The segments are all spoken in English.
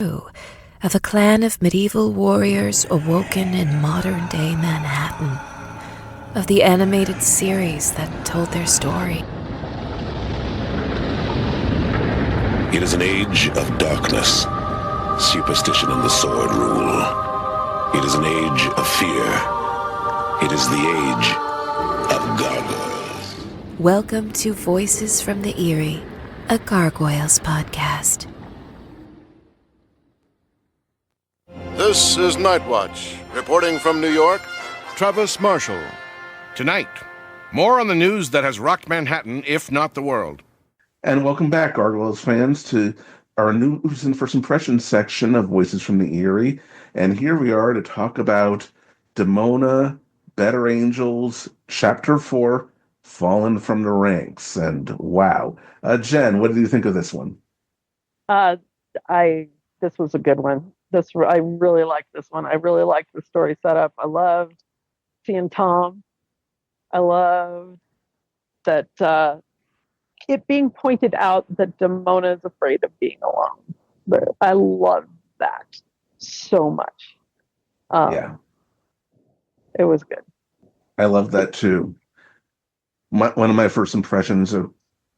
of a clan of medieval warriors awoken in modern-day Manhattan, of the animated series that told their story. It is an age of darkness. Superstition and the sword rule. It is an age of fear. It is the age of gargoyles. Welcome to Voices from the Eyrie, a Gargoyles podcast. This is Night Watch, reporting from New York, Travis Marshall. Tonight, more on the news that has rocked Manhattan, if not the world. And welcome back, Gargoyles fans, to our news and first impressions section of Voices from the Eyrie. And here we are to talk about Demona, Better Angels, Chapter 4, Fallen from the Ranks. And wow. Jen, what did you think of this one? This was a good one. I really liked this one. I really liked the story setup. I loved seeing Tom. I loved that it being pointed out that Demona is afraid of being alone. But I loved that so much. Yeah. It was good. I love that too. One of my first impressions, and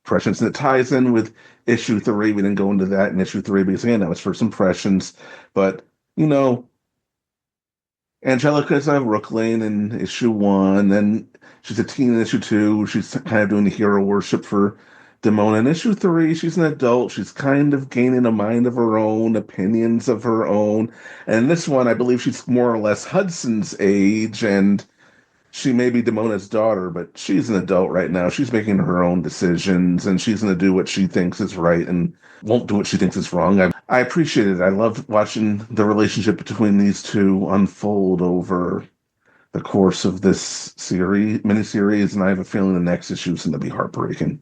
it ties in with issue 3. We didn't go into that in issue 3 because, again, that was first impressions. But, you know, Angelica's a Brooklyn in issue 1, then she's a teen in issue 2. She's kind of doing the hero worship for Demona. In issue 3, she's an adult. She's kind of gaining a mind of her own, opinions of her own. And in this one, I believe she's more or less Hudson's age, and she may be Demona's daughter, but she's an adult right now. She's making her own decisions, and she's going to do what she thinks is right and won't do what she thinks is wrong. I appreciate it. I love watching the relationship between these two unfold over the course of this miniseries, and I have a feeling the next issue is going to be heartbreaking.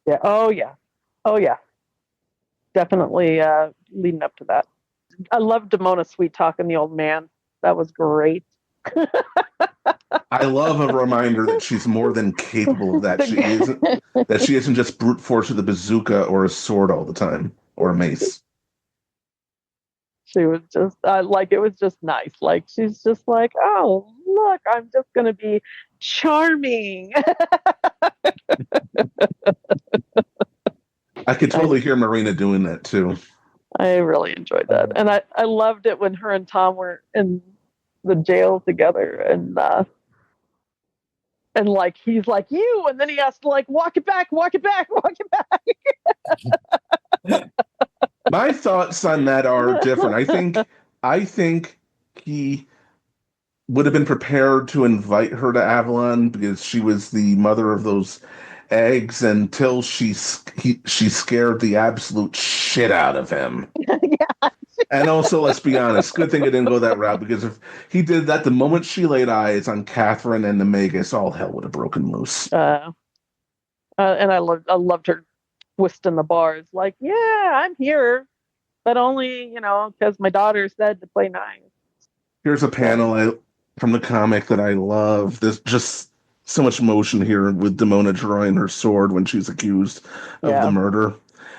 Yeah. Oh, yeah. Definitely leading up to that. I love Demona sweet talking the old man. That was great. I love a reminder that she's more than capable of that. She isn't just brute force with a bazooka or a sword all the time, or a mace. She was just it was just nice. Like, she's just like, oh, look, I'm just gonna be charming. I could totally hear Marina doing that too. I really enjoyed that, and I loved it when her and Tom were in the jail together, and like, he's like, you, and then he has to like walk it back. My thoughts on that are different. I think he would have been prepared to invite her to Avalon because she was the mother of those eggs until she scared the absolute shit out of him. Yeah. And also, let's be honest, good thing it didn't go that route, because if he did that, the moment she laid eyes on Catherine and the Magus, all hell would have broken loose. And I loved her twisting the bars, like, yeah, I'm here, but only, because my daughter said to play nice. Here's a panel from the comic that I love. There's just so much motion here with Demona drawing her sword when she's accused of the murder.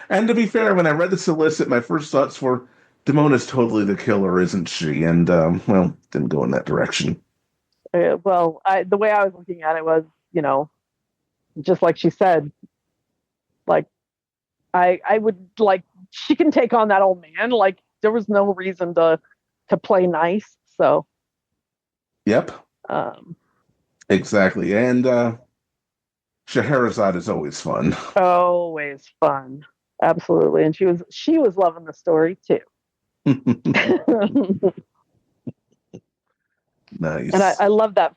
And to be fair, when I read the solicit, my first thoughts were, Demona's totally the killer, isn't she? And, didn't go in that direction. The way I was looking at it was, just like she said, like, I would, like, she can take on that old man. Like, there was no reason to play nice. So. Yep. Exactly. And Scheherazade is always fun. Always fun. Absolutely. And she was loving the story too. Nice. And I love that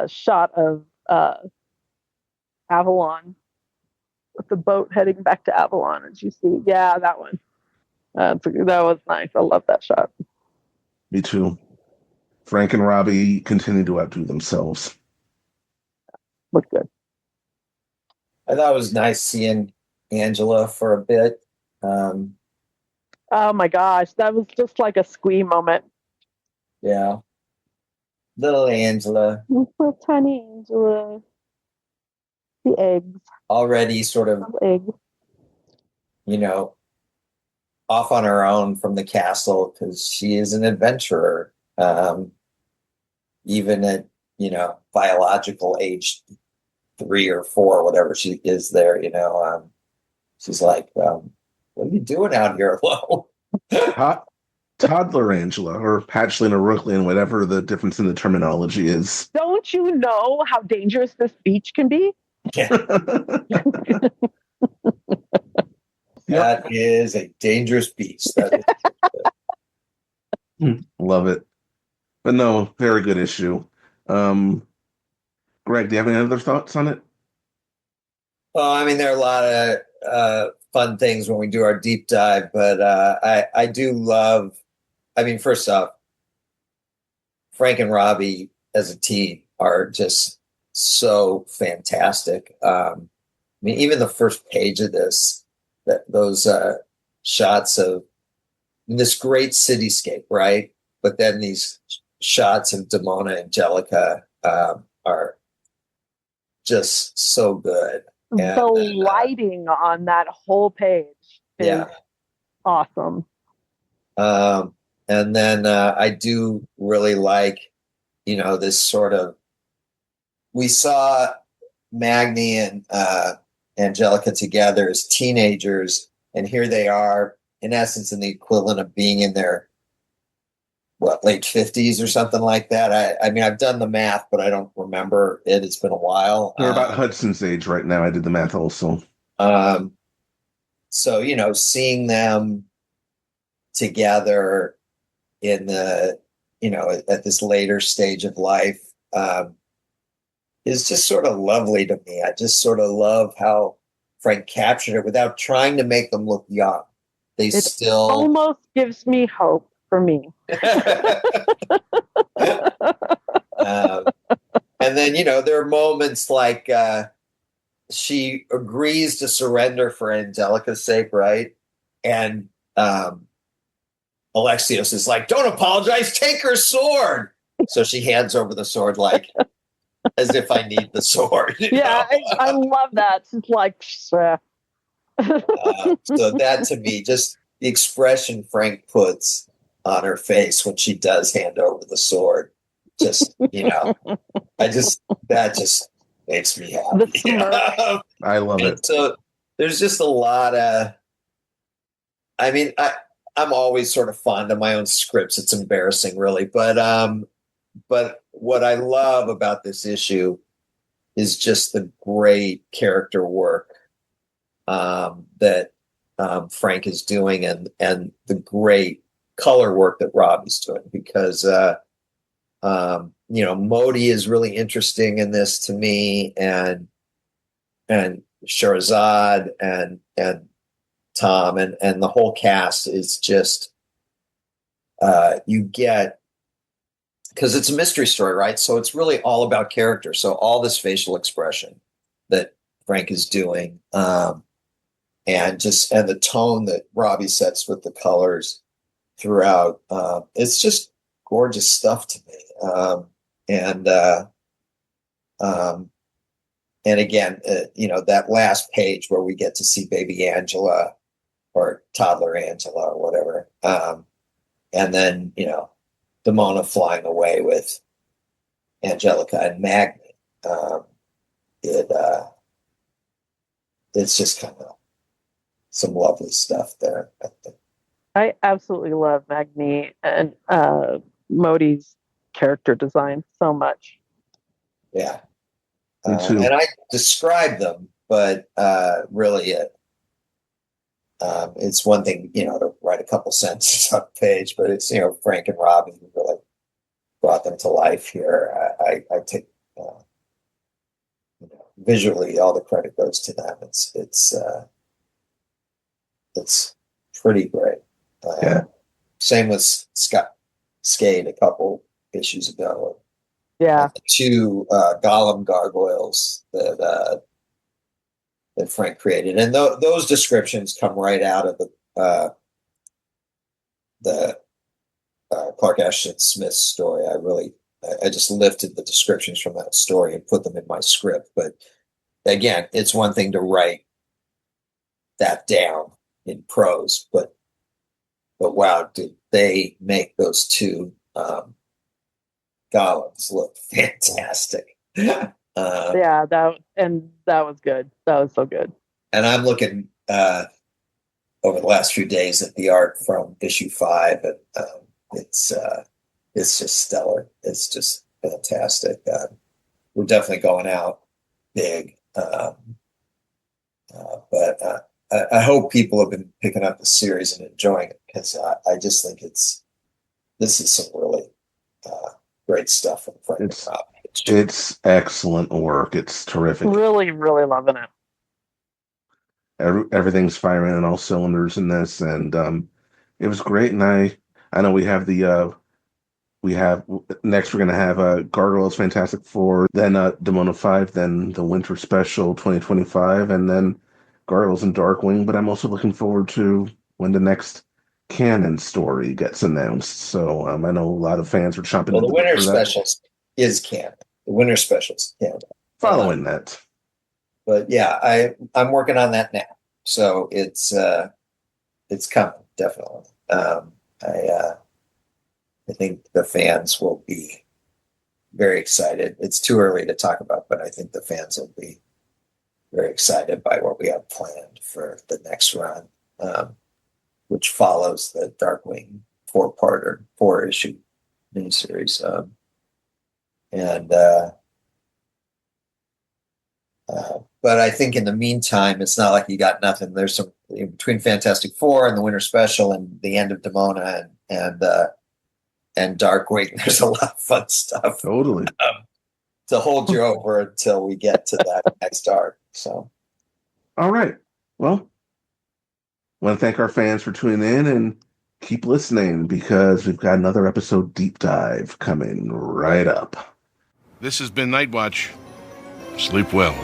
shot of Avalon with the boat heading back to Avalon, and you see, that one. That was nice. I love that shot. Me too. Frank and Robbie continue to outdo themselves. Look good. I thought it was nice seeing Angela for a bit. Oh my gosh, that was just like a squee moment. Yeah. Little Angela. Little tiny Angela. The eggs. Already sort of, Eggs. off on her own from the castle because she is an adventurer, even at biological age 3 or 4, whatever she is there. She's like, what are you doing out here alone? Toddler Angela, or Hatchling or Rookling, whatever the difference in the terminology is. Don't you know how dangerous this beach can be? Yeah. That is a dangerous beast. That is Love it. But no, very good issue. Greg, do you have any other thoughts on it? Well, I mean, there are a lot of fun things when we do our deep dive, but I do love. I mean, first off, Frank and Robbie as a team are just so fantastic. I mean, even the first page of this, those shots of this great cityscape, right? But then these shots of Damona and Angelica are just so good. And the lighting on that whole page is awesome. And then I do really like, this sort of, we saw Magni and Angelica together as teenagers, and here they are, in essence, in the equivalent of being in their, late 50s or something like that. I mean, I've done the math, but I don't remember it. It's been a while. They're about Hudson's age right now. I did the math also. So, seeing them together in the, at this later stage of life is just sort of lovely to me. I just sort of love how Frank captured it without trying to make them look young. It still almost gives me hope for me. And then, there are moments like she agrees to surrender for Angelica's sake, right? And Alexios is like, don't apologize, take her sword. So she hands over the sword like, as if I need the sword. Yeah, I love that. It's like, so that to me, just the expression Frank puts on her face when she does hand over the sword, just, that just makes me happy. I love it. So there's just a lot of, I mean, I'm always sort of fond of my own scripts. It's embarrassing, really. But what I love about this issue is just the great character work that Frank is doing, and the great color work that Robbie's doing. Because Modi is really interesting in this to me, and Sherazade and Tom and the whole cast is just you get, because it's a mystery story, right? So it's really all about character. So all this facial expression that Frank is doing, and the tone that Robbie sets with the colors throughout, it's just gorgeous stuff to me. And again, that last page where we get to see baby Angela or toddler Angela or whatever, and then Damona flying away with Angelica and Magni. It's just kind of some lovely stuff there. I absolutely love Magni and Modi's character design so much. Yeah. Me too. And I describe them, but really it's one thing, to write a couple sentences on a page, but it's, Frank and Robbie who really brought them to life here. I take, visually, all the credit goes to them. It's pretty great. Same with Scott Skate a couple issues ago. Yeah. The 2 Gollum gargoyles that Frank created, and those descriptions come right out of the Clark Ashton Smith story. I just lifted the descriptions from that story and put them in my script. But again, it's one thing to write that down in prose, but wow, did they make those two golems look fantastic? Yeah, that was good. That was so good. And I'm looking over the last few days at the art from issue 5, and it's just stellar. It's just fantastic. We're definitely going out big, but I hope people have been picking up the series and enjoying it, because I just think this is some really great stuff from Frank and Rob. It's excellent work. It's terrific. Really, really loving it. Everything's firing on all cylinders in this, and it was great. And I know we have next we're gonna have Gargoyles Fantastic Four, then Demona 5, then the Winter Special 2025, and then Gargoyles and Darkwing. But I'm also looking forward to when the next canon story gets announced. So I know a lot of fans are chomping. Well, the Winter Specials is canon. The Winter Specials, canon. Following that. But yeah, I'm working on that now, so it's coming, definitely. I think the fans will be very excited. It's too early to talk about, but I think the fans will be very excited by what we have planned for the next run, which follows the Darkwing 4-issue miniseries. But I think in the meantime, it's not like you got nothing. There's some between Fantastic Four and the Winter Special and the end of Demona and Darkwing. There's a lot of fun stuff. Totally. To hold you over until we get to that next arc. So, all right. Well, I want to thank our fans for tuning in, and keep listening, because we've got another episode deep dive coming right up. This has been Night Watch. Sleep well.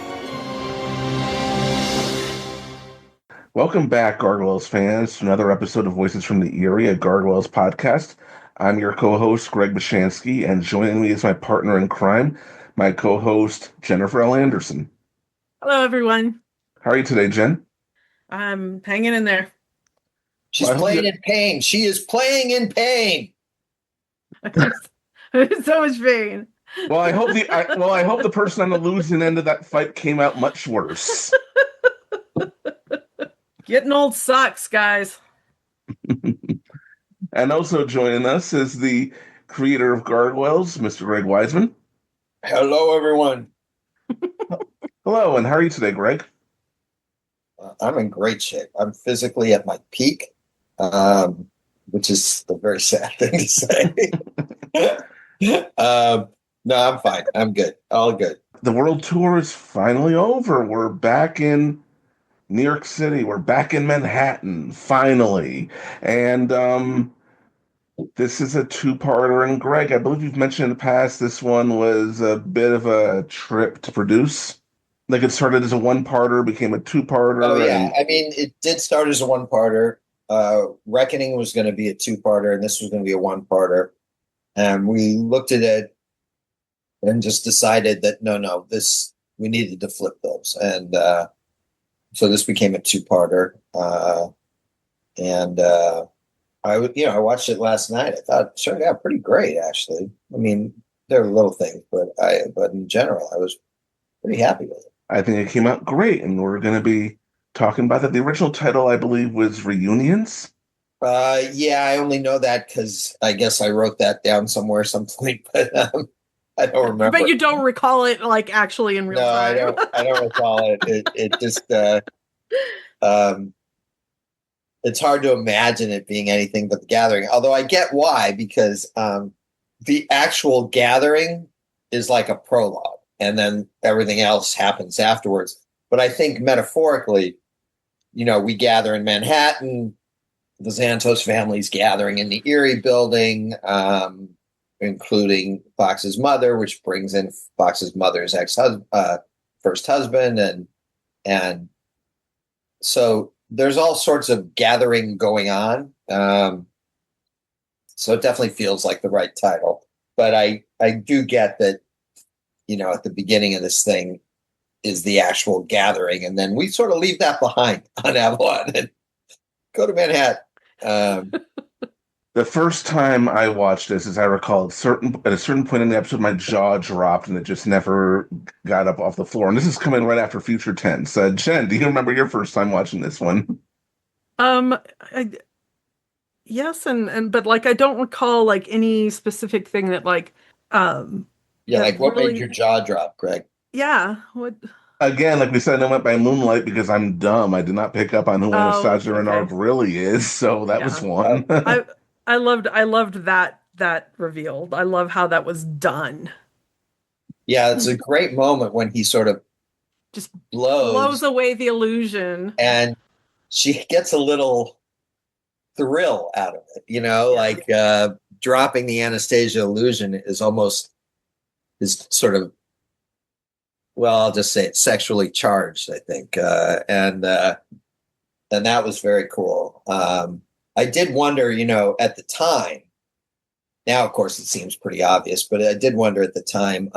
Welcome back, Gargoyles fans, to another episode of Voices from the Eyrie, a Gargoyles podcast. I'm your co-host, Greg Bashansky, and joining me is my partner in crime, my co-host, Jennifer L. Anderson. Hello, everyone. How are you today, Jen? I'm hanging in there. She's playing in pain. She is playing in pain. So much pain. Well, I hope the person on the losing end of that fight came out much worse. Getting old sucks, guys. And also joining us is the creator of Gargoyles, Mr. Greg Wiseman. Hello, everyone. Hello, and how are you today, Greg? I'm in great shape. I'm physically at my peak, which is a very sad thing to say. No, I'm fine. I'm good. All good. The world tour is finally over. We're back in New York City. We're back in Manhattan, finally. And this is a two-parter. And Greg, I believe you've mentioned in the past this one was a bit of a trip to produce. Like, it started as a one-parter, became a two-parter. Oh, yeah. I mean, it did start as a one-parter. Reckoning was going to be a two-parter, and this was going to be a one-parter. And we looked at it and just decided that no, we needed to flip those. And so this became a two-parter. I watched it last night. I thought it turned out pretty great, actually. I mean, there were little things, but in general, I was pretty happy with it. I think it came out great, and we're going to be talking about that. The original title, I believe, was Reunions. Yeah, I only know that because I guess I wrote that down somewhere at some point, but I don't remember. But you don't recall it, like, actually in real time. No, I don't recall it. It just it's hard to imagine it being anything but the Gathering. Although I get why, because the actual Gathering is like a prologue, and then everything else happens afterwards. But I think metaphorically, we gather in Manhattan. The Xantos family's gathering in the Eyrie building, including Fox's mother, which brings in Fox's mother's first husband, and so there's all sorts of gathering going on. So it definitely feels like the right title. But I do get that, at the beginning of this thing is the actual gathering, and then we sort of leave that behind on Avalon and go to Manhattan. The first time I watched this, as I recall, at a certain point in the episode, my jaw dropped and it just never got up off the floor. And this is coming right after Future Tense. Jen, do you remember your first time watching this one? Um, I, yes, and but like I don't recall like any specific thing that like Yeah, that like what really, made your jaw drop, Greg? yeah, what Again, like we said, I went by Moonlight because I'm dumb. I did not pick up on who oh Anastasia Renard okay. really is, so that was Yeah. one. I loved that reveal. I love how that was done. Yeah, it's a great moment when he sort of Just blows blows away the illusion. and she gets a little thrill out of it, like dropping the Anastasia illusion is sort of, well, I'll just say it's sexually charged, I think. And that was very cool. I did wonder, at the time, now, of course, it seems pretty obvious, but I did wonder at the time,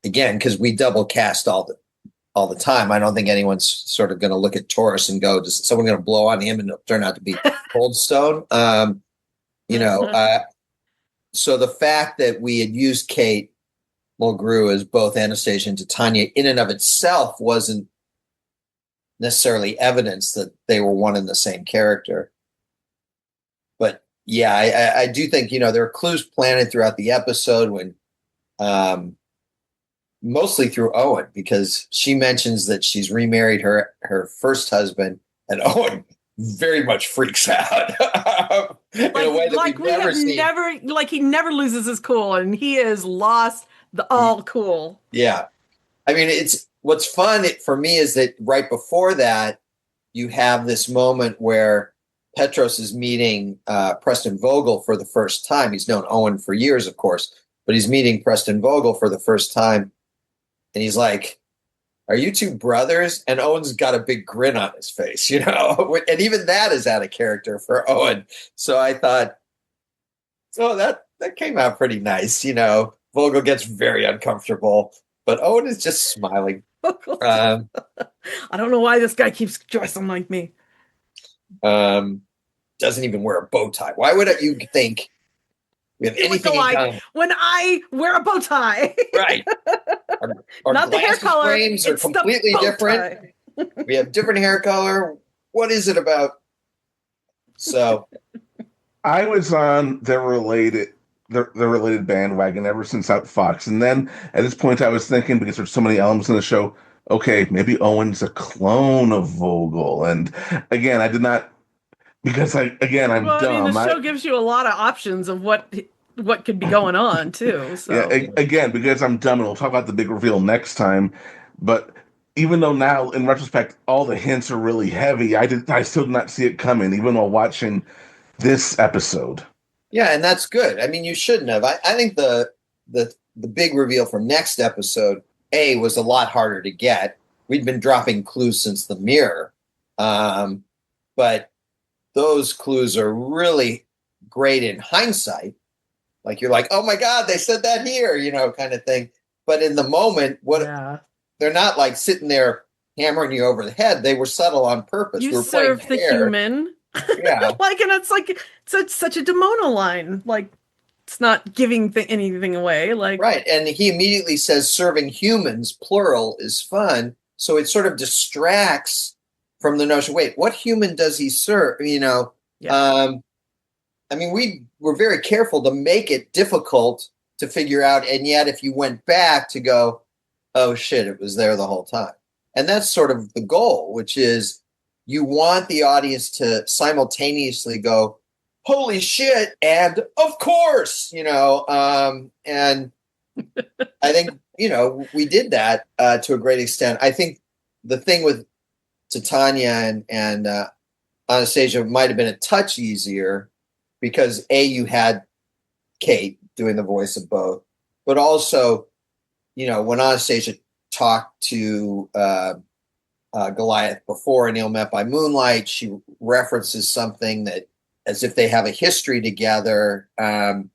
again, because we double cast all the time. I don't think anyone's sort of going to look at Taurus and go, is someone going to blow on him and it'll turn out to be Coldstone? So the fact that we had used Kate Mulgrew as both Anastasia and Titania in and of itself wasn't necessarily evidence that they were one and the same character. But yeah, I do think, there are clues planted throughout the episode when, mostly through Owen, because she mentions that she's remarried her first husband, and Owen very much freaks out in a way that we've never seen. He never loses his cool, and he is lost all cool. Yeah. I mean, what's fun for me is that right before that, you have this moment where Petros is meeting Preston Vogel for the first time. He's known Owen for years, of course, but he's meeting Preston Vogel for the first time. And he's like, "Are you two brothers?" And Owen's got a big grin on his face, and even that is out of character for Owen. So I thought, that came out pretty nice. Vogel gets very uncomfortable, but Owen is just smiling. I don't know why this guy keeps dressing like me. Doesn't even wear a bow tie. Why would you think we have anything in common? When I wear a bow tie? Right. Our Not the hair color. frames are completely different. We have different hair color. What is it about? So I was on their related bandwagon ever since out Fox. And then at this point I was thinking, because there's so many elements in the show, okay, maybe Owen's a clone of Vogel. And again, I did not, because I'm dumb. I mean, the show gives you a lot of options of what could be going on too. So yeah, again, because I'm dumb, and we'll talk about the big reveal next time. But even though now, in retrospect, all the hints are really heavy, I still did not see it coming, even while watching this episode. Yeah, and that's good. I mean, you shouldn't have. I think the big reveal from next episode, was a lot harder to get. We'd been dropping clues since the mirror. But those clues are really great in hindsight. Like you're like, oh my God, they said that here, kind of thing. But in the moment, they're not like sitting there hammering you over the head. They were subtle on purpose. You serve the human. Yeah. And it's like such a Demona line. Like it's not giving anything away. Like right. And he immediately says serving humans, plural, is fun. So it sort of distracts from the notion, wait, what human does he serve? Yeah. I mean, we were very careful to make it difficult to figure out. And yet, if you went back to go, oh, shit, it was there the whole time. And that's sort of the goal, which is you want the audience to simultaneously go, holy shit, and of course, and I think, we did that to a great extent. I think the thing with Titania and Anastasia might have been a touch easier because you had Kate doing the voice of both, but also, when Anastasia talked to Goliath before in Ill Met by Moonlight, she references something that as if they have a history together. And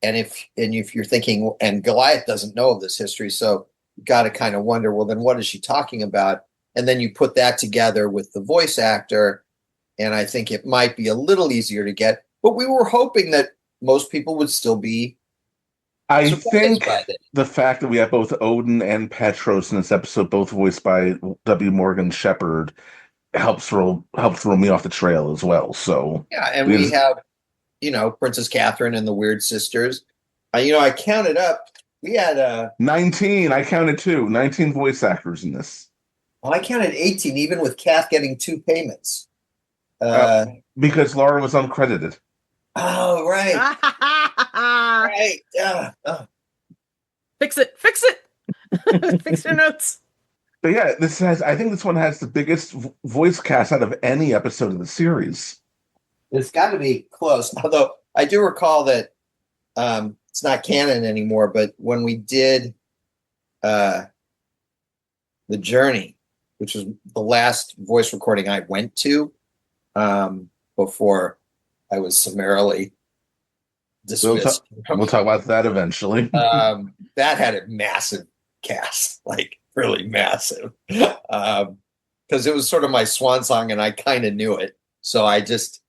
if you're thinking, and Goliath doesn't know of this history, so you got to kind of wonder, well, then what is she talking about? And then you put that together with the voice actor, and I think it might be a little easier to get. but we were hoping that most people would still be I surprised think by it. the fact that we have both Odin and Petros in this episode, both voiced by W. Morgan Shepherd, helps throw me off the trail as well. So Yeah, and we have, Princess Catherine and the Weird Sisters. I counted up. We had 19. I counted too. 19 voice actors in this. I counted 18, even with Kath getting 2 payments. Because Laura was uncredited. Oh, right. Right. Fix it. Fix your notes. But yeah, I think this one has the biggest voice cast out of any episode of the series. It's got to be close. Although I do recall that it's not canon anymore, but when we did The Journey, which was the last voice recording I went to before I was summarily dismissed. We'll talk about that eventually. That had a massive cast, like really massive, because it was sort of my swan song, and I kind of knew it, so I just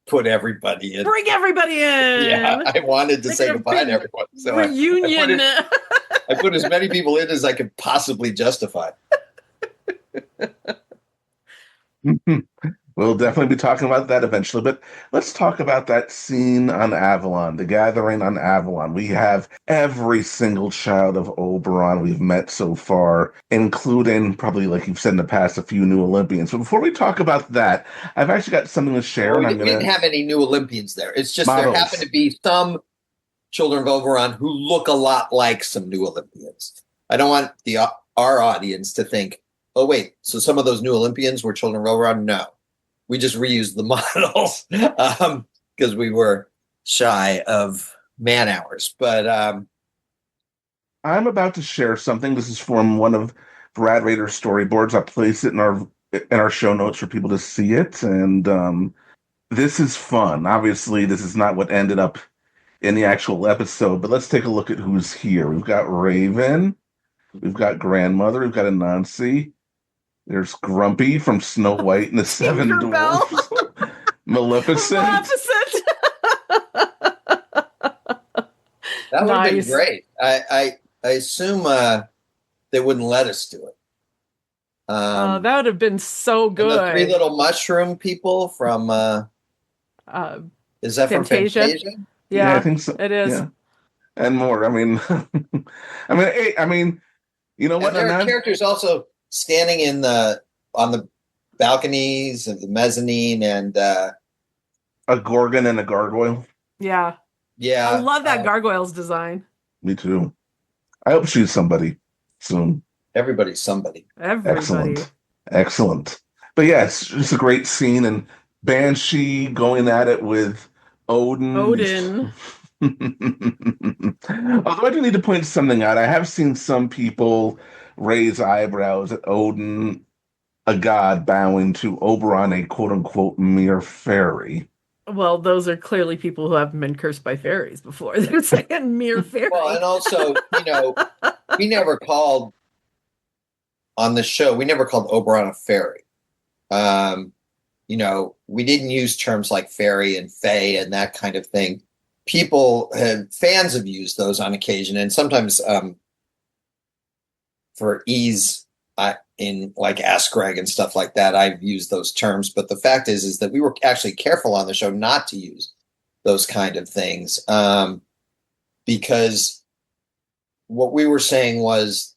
put everybody in. Bring everybody in. Yeah, I wanted to say goodbye to everyone. So reunion. I put as many people in as I could possibly justify. We'll definitely be talking about that eventually, but let's talk about that scene on Avalon, the gathering on Avalon. We have every single child of Oberon we've met so far, including, probably like you've said in the past, a few new Olympians. But before we talk about that, I've actually got something to share. We didn't have any new Olympians there. It's just models. There happen to be some children of Oberon who look a lot like some new Olympians. I don't want our audience to think, oh, wait, so some of those new Olympians were children of Oberon? No. We just reused the models because we were shy of man hours. But I'm about to share something. This is from one of Brad Rader's storyboards. I'll place it in our show notes for people to see it. And this is fun. Obviously, this is not what ended up in the actual episode, but let's take a look at who's here. We've got Raven. We've got Grandmother. We've got Anansi. There's Grumpy from Snow White and the Seven Dwarfs. Maleficent. That would have been great. I assume they wouldn't let us do it. That would have been so good. The 3 little mushroom people from is that Fantasia? From Fantasia? Yeah, I think so. It is. Yeah. And more. I mean, you know what? And there are characters also standing on the balconies of the mezzanine, and a Gorgon and a gargoyle. Yeah. I love that gargoyle's design. Me too. I hope she's somebody soon. Everybody's somebody. Excellent. But yes, it's a great scene, and Banshee going at it with Odin. Although I do need to point something out. I have seen some people raise eyebrows at Odin, a god, bowing to Oberon, a quote-unquote mere fairy. Well, those are clearly people who haven't been cursed by fairies before. They're saying mere fairy. Well, and also, we never called on the show, we never called Oberon a fairy. We didn't use terms like fairy and fae and that kind of thing. Fans have used those on occasion, and sometimes for ease in like Ask Greg and stuff like that, I've used those terms. But the fact is that we were actually careful on the show not to use those kind of things because what we were saying was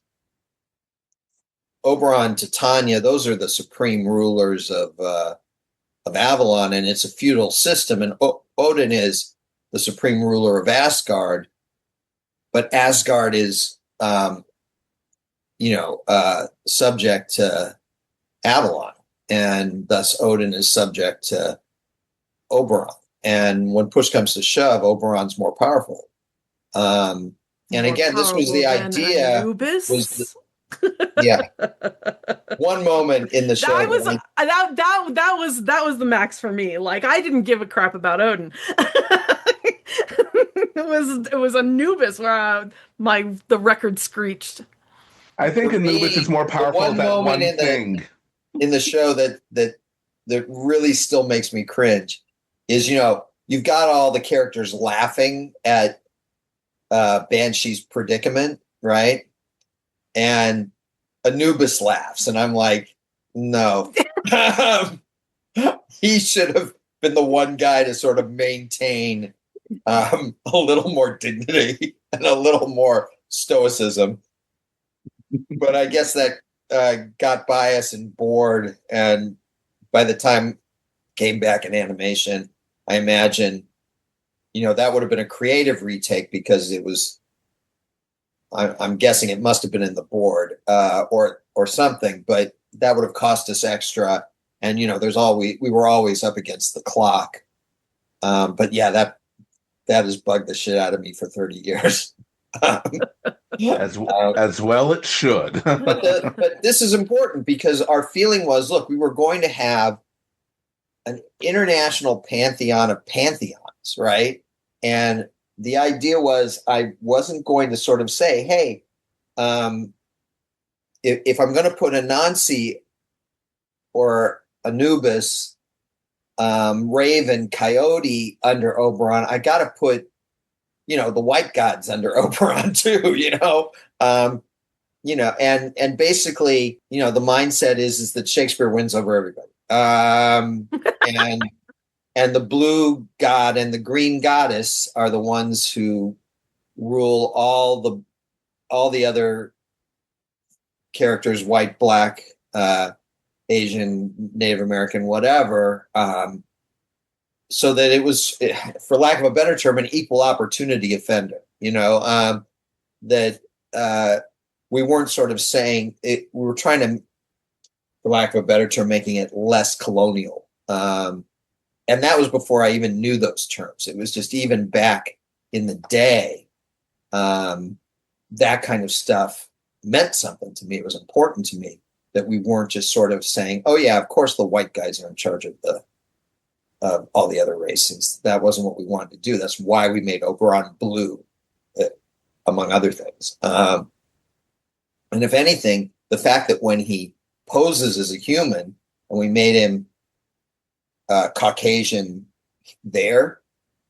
Oberon, Titania, those are the supreme rulers of Avalon, and it's a feudal system, and Odin is the supreme ruler of Asgard, but Asgard is subject to Avalon, and thus Odin is subject to Oberon. And when push comes to shove, Oberon's more powerful. And again, this was the idea. Yeah. One moment in the show. That was the max for me. Like, I didn't give a crap about Odin. It was Anubis where the record screeched. I think Anubis is more powerful than one thing in the show that really still makes me cringe is, you you've got all the characters laughing at Banshee's predicament, right? And Anubis laughs, and I'm like, no. He should have been the one guy to sort of maintain a little more dignity and a little more stoicism. But I guess that got biased and bored. And by the time came back in animation, I imagine, that would have been a creative retake because it was, I'm guessing it must have been in the board or something, but that would have cost us extra. And, we were always up against the clock. But yeah, that has bugged the shit out of me for 30 years. As well it should. but this is important because our feeling was, look, we were going to have an international pantheon of pantheons, right? And the idea was I wasn't going to sort of say, hey, if I'm going to put Anansi or Anubis, Raven, Coyote under Oberon, I got to put, the white gods under Oberon too, and basically, the mindset is that Shakespeare wins over everybody. And the blue god and the green goddess are the ones who rule all the other characters, white, black, Asian, Native American, whatever, so that it was, for lack of a better term, an equal opportunity offender, that we weren't sort of saying it, we were trying to, for lack of a better term, making it less colonial. And that was before I even knew those terms. It was just even back in the day, that kind of stuff meant something to me. It was important to me that we weren't just sort of saying, oh yeah, of course the white guys are in charge of all the other races. That wasn't what we wanted to do. That's why we made Oberon blue, among other things. And if anything, the fact that when he poses as a human and we made him Caucasian there,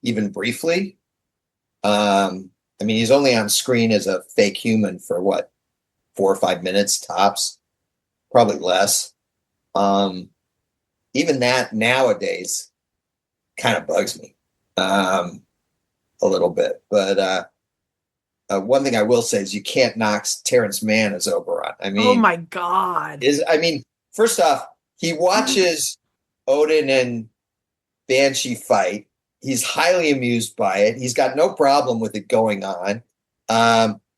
even briefly, he's only on screen as a fake human for 4 or 5 minutes tops, probably less. Even that nowadays kind of bugs me a little bit. But one thing I will say is you can't knock Terrence Mann as Oberon. Oh my God. First off, he watches Odin and Banshee fight. He's highly amused by it. He's got no problem with it going on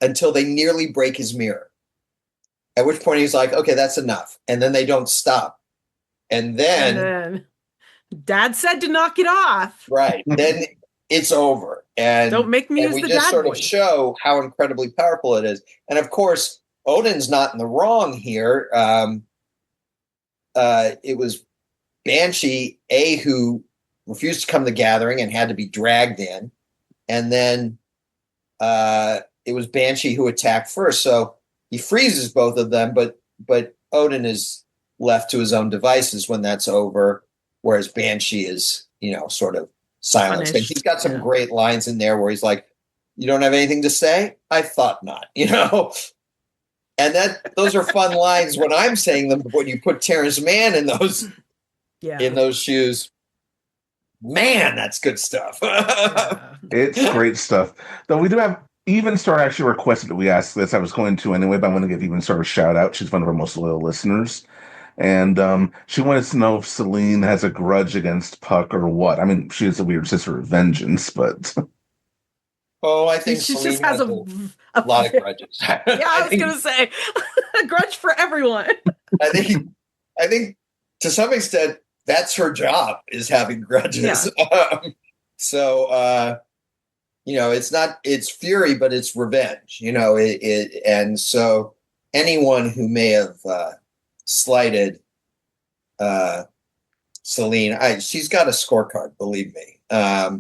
until they nearly break his mirror. At which point he's like, okay, that's enough. And then they don't stop. And then Dad said to knock it off. Right. Then it's over. And don't make me use the just dad sort voice. of show how incredibly powerful it is. And of course, Odin's not in the wrong here. It was Banshee, who refused to come to the gathering and had to be dragged in. And then it was Banshee who attacked first. So he freezes both of them, but Odin is left to his own devices when that's over, whereas Banshee is, sort of silenced. And he's got some great lines in there where he's like, you don't have anything to say? I thought not, And those are fun lines when I'm saying them, but when you put Terrence Mann in those shoes, man, that's good stuff. It's great stuff. Though we do have Even Star actually requested that we ask this. I was going to anyway, but I want to give Even Star a shout out. She's one of our most loyal listeners. And she wanted to know if Celine has a grudge against Puck or what. She is a weird sister of vengeance, but... Oh, I think she Celine just has a lot of grudges. Yeah, I was going to say, a grudge for everyone. I think to some extent, that's her job, is having grudges. Yeah. It's fury, but it's revenge, and so anyone who may have slighted Celine, she's got a scorecard, believe me, at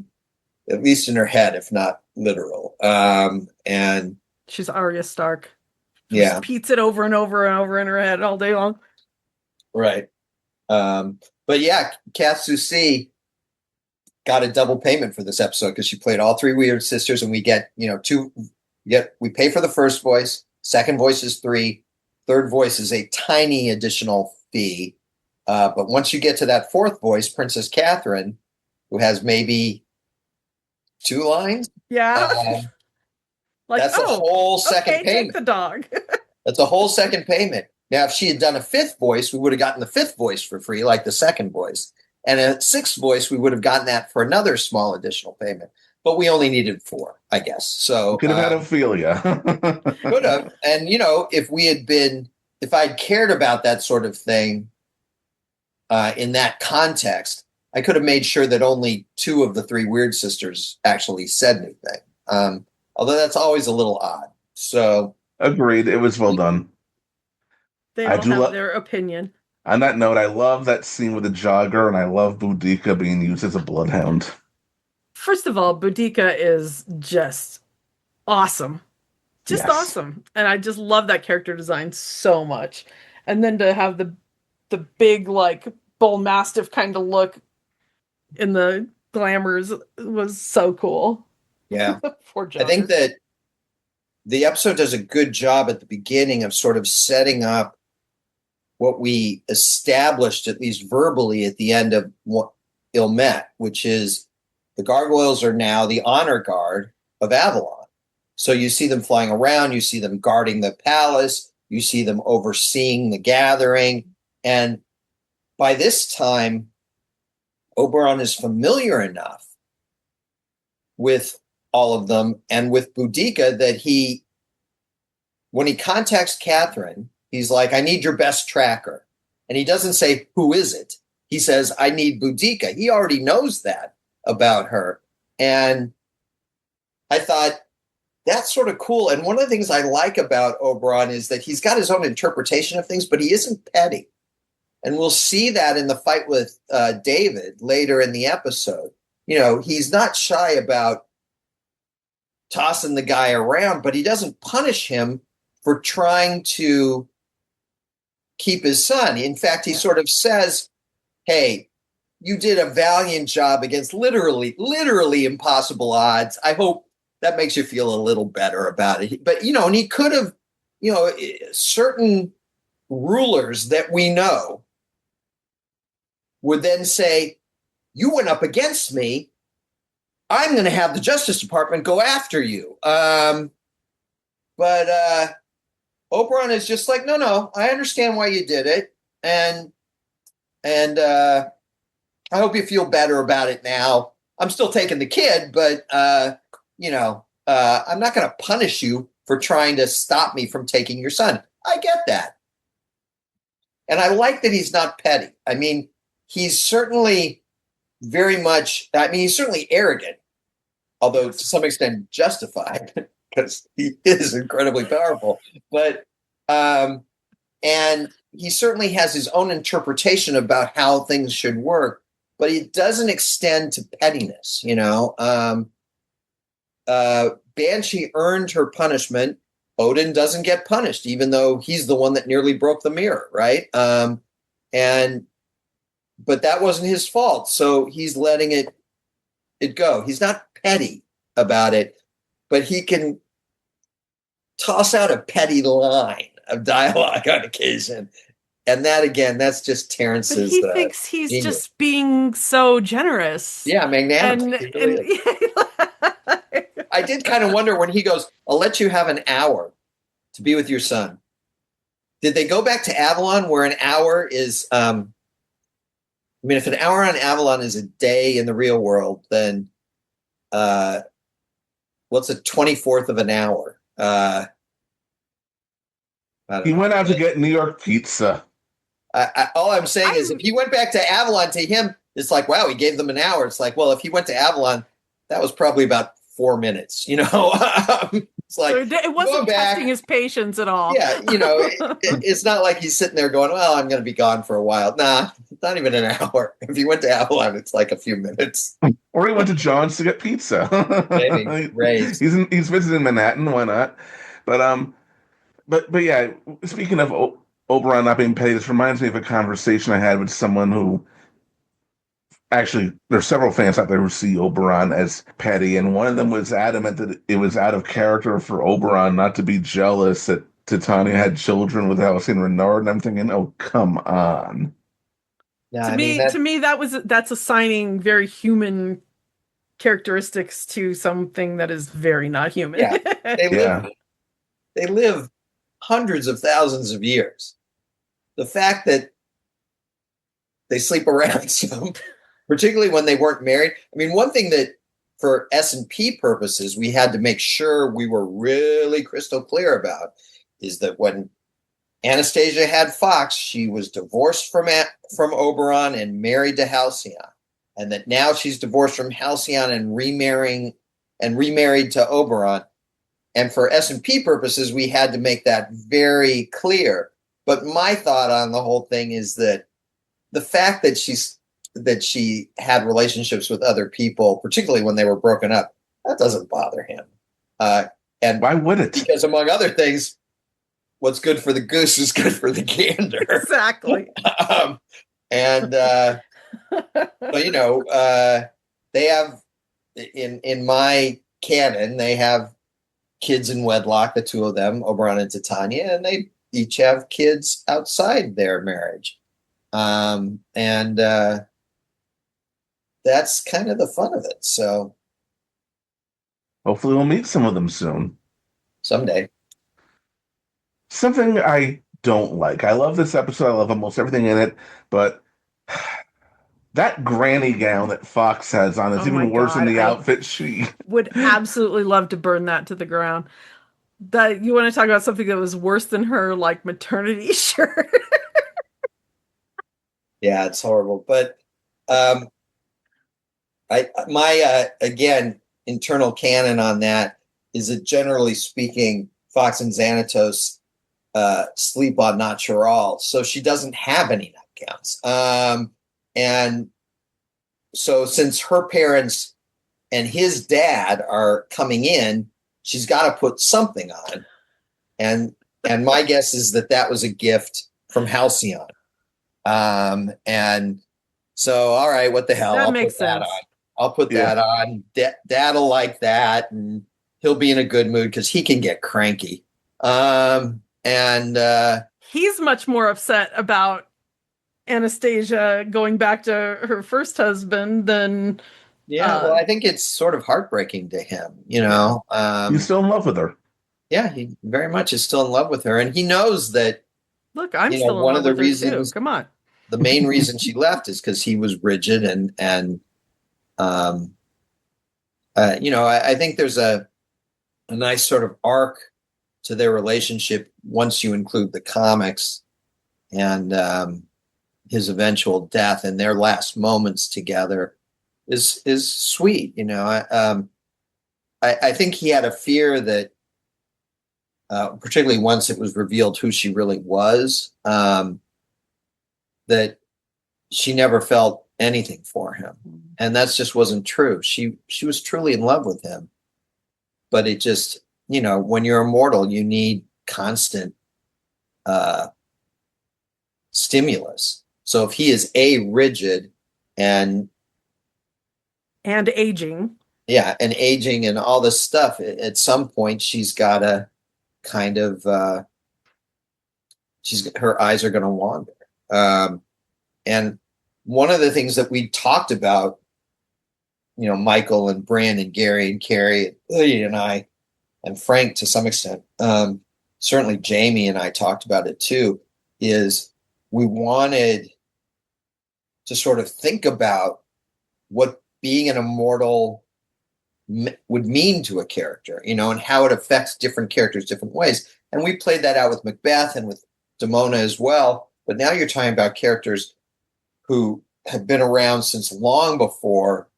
least in her head, if not literal. And she's Arya Stark. Just repeats it over and over and over in her head all day long. Right. But yeah, Katsusi, got a double payment for this episode because she played all three weird sisters, and we get, we pay for the first voice, second voice is $3, third voice is a tiny additional fee. But once you get to that fourth voice, Princess Catherine, who has maybe 2 lines, Yeah. that's a whole second payment. Take the dog. That's a whole second payment. Now, if she had done a fifth voice, we would have gotten the fifth voice for free, like the second voice. And a sixth voice, we would have gotten that for another small additional payment. But we only needed 4, I guess. So could have had Ophelia. Could have. And, if I'd cared about that sort of thing in that context, I could have made sure that only 2 of the 3 weird sisters actually said anything. Although that's always a little odd. So agreed. It was well done. They all have their opinion. On that note, I love that scene with the jogger, and I love Boudica being used as a bloodhound. First of all, Boudica is just awesome. Just awesome. And I just love that character design so much. And then to have the big, like, bull mastiff kind of look in the glamours was so cool. Yeah. I think that the episode does a good job at the beginning of sort of setting up what we established, at least verbally, at the end of Ilmet, which is the gargoyles are now the honor guard of Avalon. So you see them flying around, you see them guarding the palace, you see them overseeing the gathering. And by this time, Oberon is familiar enough with all of them and with Boudica that when he contacts Catherine, he's like, I need your best tracker. And he doesn't say, who is it? He says, I need Boudica. He already knows that about her. And I thought, that's sort of cool. And one of the things I like about Oberon is that he's got his own interpretation of things, but he isn't petty. And we'll see that in the fight with David later in the episode. He's not shy about tossing the guy around, but he doesn't punish him for trying to keep his son. In fact, he sort of says, hey, you did a valiant job against literally impossible odds. I hope that makes you feel a little better about it. But, and he could have, certain rulers that we know would then say, you went up against me. I'm going to have the Justice Department go after you. But Oberon is just like, no, I understand why you did it. And I hope you feel better about it now. I'm still taking the kid, but, I'm not going to punish you for trying to stop me from taking your son. I get that. And I like that he's not petty. I mean, he's certainly he's certainly arrogant, although to some extent justified because he is incredibly powerful. But, and he certainly has his own interpretation about how things should work, but it doesn't extend to pettiness, Banshee earned her punishment. Odin doesn't get punished, even though he's the one that nearly broke the mirror, right? But that wasn't his fault, so he's letting it go. He's not petty about it, but he can toss out a petty line of dialogue on occasion. And that, again, that's just Terrence's. But he thinks he's genius. Just being so generous. Yeah, magnanimous. I did kind of wonder when he goes, I'll let you have an hour to be with your son. Did they go back to Avalon where an hour is, if an hour on Avalon is a day in the real world, then what's a 24th of an hour? He went out to get New York pizza. All I'm saying is if he went back to Avalon, to him, it's like, wow, he gave them an hour. It's like, well, if he went to Avalon, that was probably about 4 minutes, It's like, so it wasn't testing his patience at all. Yeah, it's not like he's sitting there going, well, I'm going to be gone for a while. Nah, not even an hour. If he went to Avalon, it's like a few minutes. Or he went to John's to get pizza. Maybe. Raised. He's visiting Manhattan. Why not? But yeah, speaking of Oberon not being petty, this reminds me of a conversation I had with someone who actually, there's several fans out there who see Oberon as petty, and one of them was adamant that it was out of character for Oberon not to be jealous that Titania had children with Halcyon Renard, and I'm thinking, oh, come on. Yeah, To me, that's assigning very human characteristics to something that is very not human. Yeah, Yeah. they live hundreds of thousands of years. The fact that they sleep around some, particularly when they weren't married. I mean, one thing that for S&P purposes, we had to make sure we were really crystal clear about is that when Anastasia had Fox, she was divorced from Oberon and married to Halcyon. And that now she's divorced from Halcyon and remarried to Oberon. And for S&P purposes, we had to make that very clear. But my thought on the whole thing is that the fact that she had relationships with other people, particularly when they were broken up, that doesn't bother him. And why would it? Because among other things, what's good for the goose is good for the gander. Exactly. But they have in my canon, they have kids in wedlock, the two of them, Oberon and Titania, and they each have kids outside their marriage. That's kind of the fun of it. So hopefully we'll meet some of them soon. Someday. Something I don't like. I love this episode. I love almost everything in it, but that granny gown that Fox has on is even worse than the outfit she would absolutely love to burn that to the ground. You want to talk about something that was worse than her, like, maternity shirt? Yeah, it's horrible. But my again, internal canon on that is that generally speaking, Fox and Xanatos sleep on Natural, so she doesn't have any nightgowns. And so since her parents and his dad are coming in, she's got to put something on. And my guess is that was a gift from Halcyon. And so, all right, what the hell? That makes sense. I'll put that on. Dad'll like that, and he'll be in a good mood because he can get cranky. He's much more upset about Anastasia going back to her first husband than well, I think it's sort of heartbreaking to him, he's still in love with her. Yeah, he very much is still in love with her, and he knows that. Look, I'm still in love with her too. Come on. The main reason she left is because he was rigid, and I think there's a nice sort of arc to their relationship once you include the comics and his eventual death and their last moments together is sweet. I think he had a fear that, particularly once it was revealed who she really was, that she never felt anything for him, and that just wasn't true. She was truly in love with him, but it just, when you're immortal, you need constant stimulus. So if he is rigid and aging, and aging and all this stuff, at some point she's got to kind of her eyes are going to wander. And one of the things that we talked about, Michael and Bran and Gary and Carrie and I and Frank to some extent, certainly Jamie and I talked about it too, is we wanted to sort of think about what being an immortal would mean to a character, and how it affects different characters different ways. And we played that out with Macbeth and with Demona as well. But now you're talking about characters who have been around since long before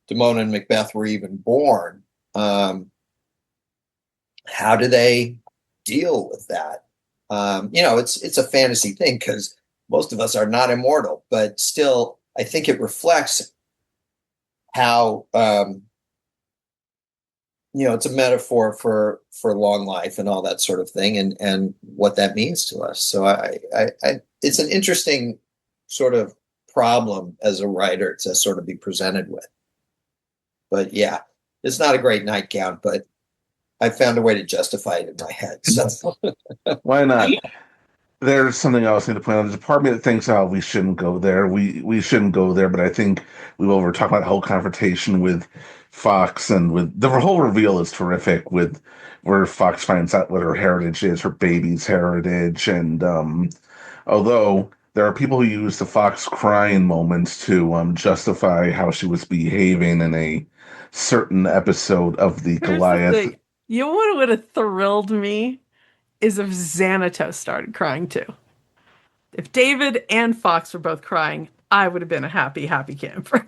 Demona and Macbeth were even born. How do they deal with that? It's a fantasy thing because most of us are not immortal, but still, I think it reflects how, it's a metaphor for long life and all that sort of thing, and what that means to us. So I it's an interesting sort of problem as a writer to sort of be presented with. But yeah, it's not a great nightgown, but I found a way to justify it in my head. So Why not? There's something else I need to point out. There's a part of me that thinks, oh, we shouldn't go there. We shouldn't go there. But I think we will. We're talking about the whole confrontation with Fox, and with the whole reveal is terrific. With where Fox finds out what her heritage is, her baby's heritage, and although there are people who use the Fox crying moments to justify how she was behaving in a certain episode of the Here's Goliath. the thing. You know what would have thrilled me is if Xanatos started crying too. If David and Fox were both crying, I would have been a happy camper.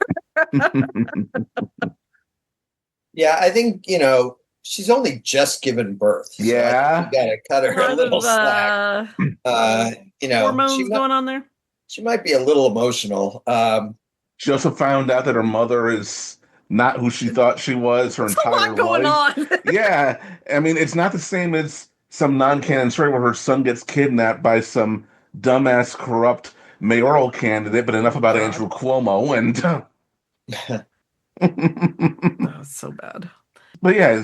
yeah, I think, she's only just given birth. So Yeah. you got to cut her a little slack. Hormones going on there. She might be a little emotional. She also found out that her mother is not who she thought she was her entire life. There's a lot going on. Yeah. I mean, it's not the same as some non-canon story where her son gets kidnapped by some dumbass, corrupt mayoral candidate, but enough about Andrew Cuomo and... That's so bad. But yeah,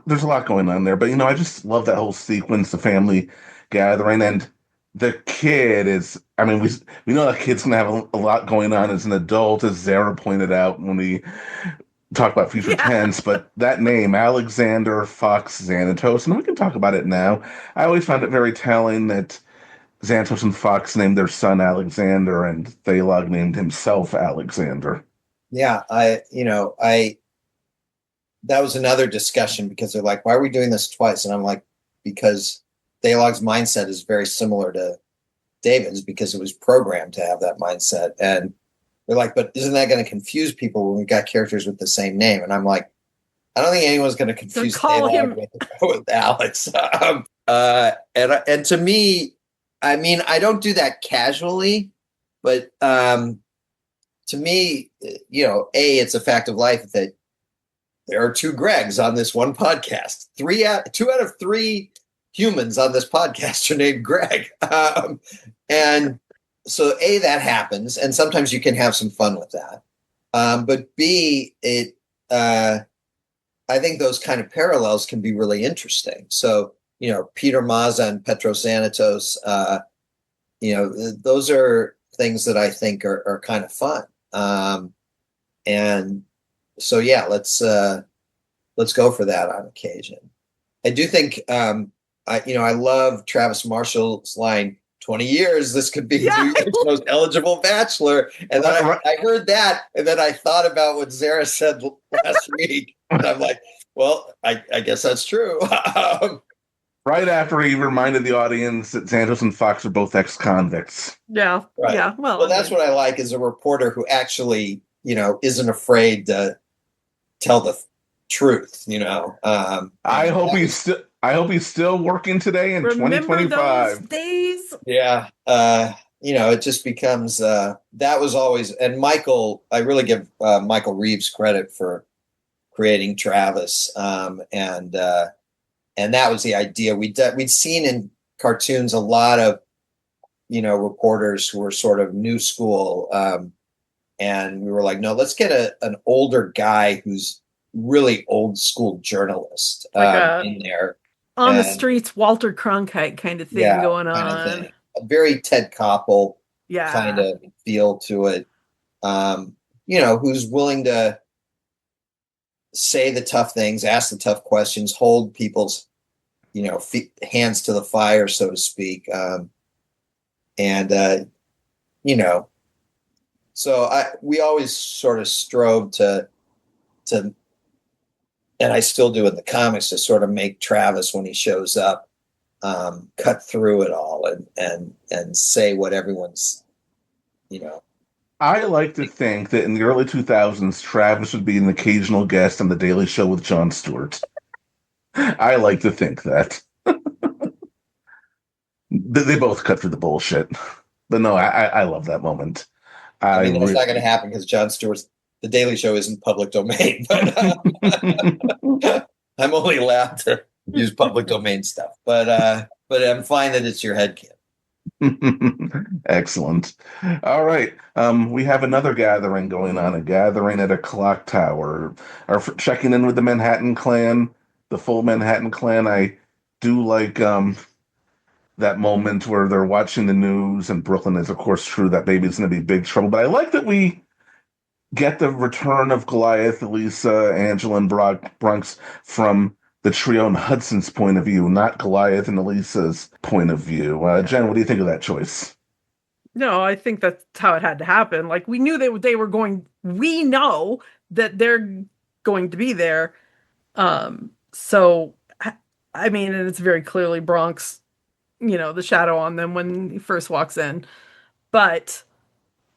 there's a lot going on there. But, I just love that whole sequence, the family gathering, and the kid is, I mean, we know that kid's going to have a lot going on as an adult, as Zara pointed out when we talked about future tense, but that name, Alexander Fox Xanatos, and we can talk about it now. I always found it very telling that Xanatos and Fox named their son Alexander, and Thalog named himself Alexander. Yeah, that was another discussion because they're like, why are we doing this twice? And I'm like, because Thalog's mindset is very similar to David's because it was programmed to have that mindset. And they're like, but isn't that going to confuse people when we've got characters with the same name? And I'm like, I don't think anyone's going to confuse Thalog with Alex. And to me, I mean, I don't do that casually, but to me, it's a fact of life that there are two Gregs on this one podcast. 2 out of 3 humans on this podcast are named Greg. And so that happens. And sometimes you can have some fun with that. But B, I think those kind of parallels can be really interesting. So, Peter Maza and Petros Xanatos, those are things that I think are kind of fun. And so, yeah, let's go for that on occasion. I do think, I love Travis Marshall's line, 20 years, this could be New York's most eligible bachelor. And then I heard that, and then I thought about what Zara said last week. And I'm like, well, I guess that's true. Right after he reminded the audience that Xanatos and Fox are both ex-convicts. Yeah. Right. Yeah. Well, that's what I like is a reporter who actually, isn't afraid to tell the truth, I hope he's still working today in 2025. Those days. Yeah. It just becomes that was always, and Michael, I really give Michael Reeves credit for creating Travis. And that was the idea. We'd seen in cartoons a lot of, reporters who were sort of new school. And we were like, no, let's get an older guy who's really old school journalist in there. On the streets, Walter Cronkite kind of thing going on. A very Ted Koppel yeah. kind of feel to it. Who's willing to say the tough things, ask the tough questions, hold people's, hands to the fire, so to speak. So we always sort of strove to, and I still do in the comics, to sort of make Travis, when he shows up, cut through it all and say what everyone's, I like to think that in the early 2000s, Travis would be an occasional guest on The Daily Show with Jon Stewart. I like to think that. They both cut through the bullshit. But no, I love that moment. That's not going to happen because Jon Stewart's The Daily Show isn't public domain, but I'm only allowed to use public domain stuff. But I'm fine that it's your headcanon. Excellent. All right. We have another gathering going on, a gathering at a clock tower. Checking in with the Manhattan Clan, the full Manhattan Clan. I do like that moment where they're watching the news, and Brooklyn is, of course, true. That baby's going to be big trouble. But I like that we get the return of Goliath, Elisa, Angela, and Bronx from the trio and Hudson's point of view, not Goliath and Elisa's point of view. Jen, what do you think of that choice? No, I think that's how it had to happen. Like, we knew they were going. We know that they're going to be there. So I mean, and it's very clearly Bronx, the shadow on them when he first walks in. But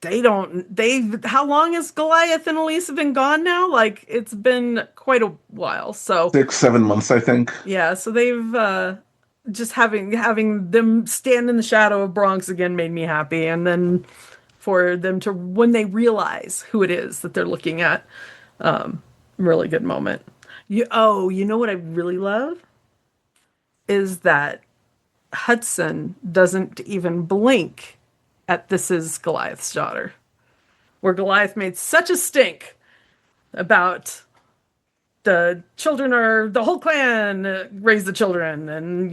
how long has Goliath and Elise been gone now? Like, it's been quite a while. So 6-7 months, I think. yeah, so they've just having them stand in the shadow of Bronx again made me happy. And then for them to, when they realize who it is that they're looking at, really good moment. You know what I really love is that Hudson doesn't even blink at this is Goliath's daughter, where Goliath made such a stink about the whole clan raised the children, and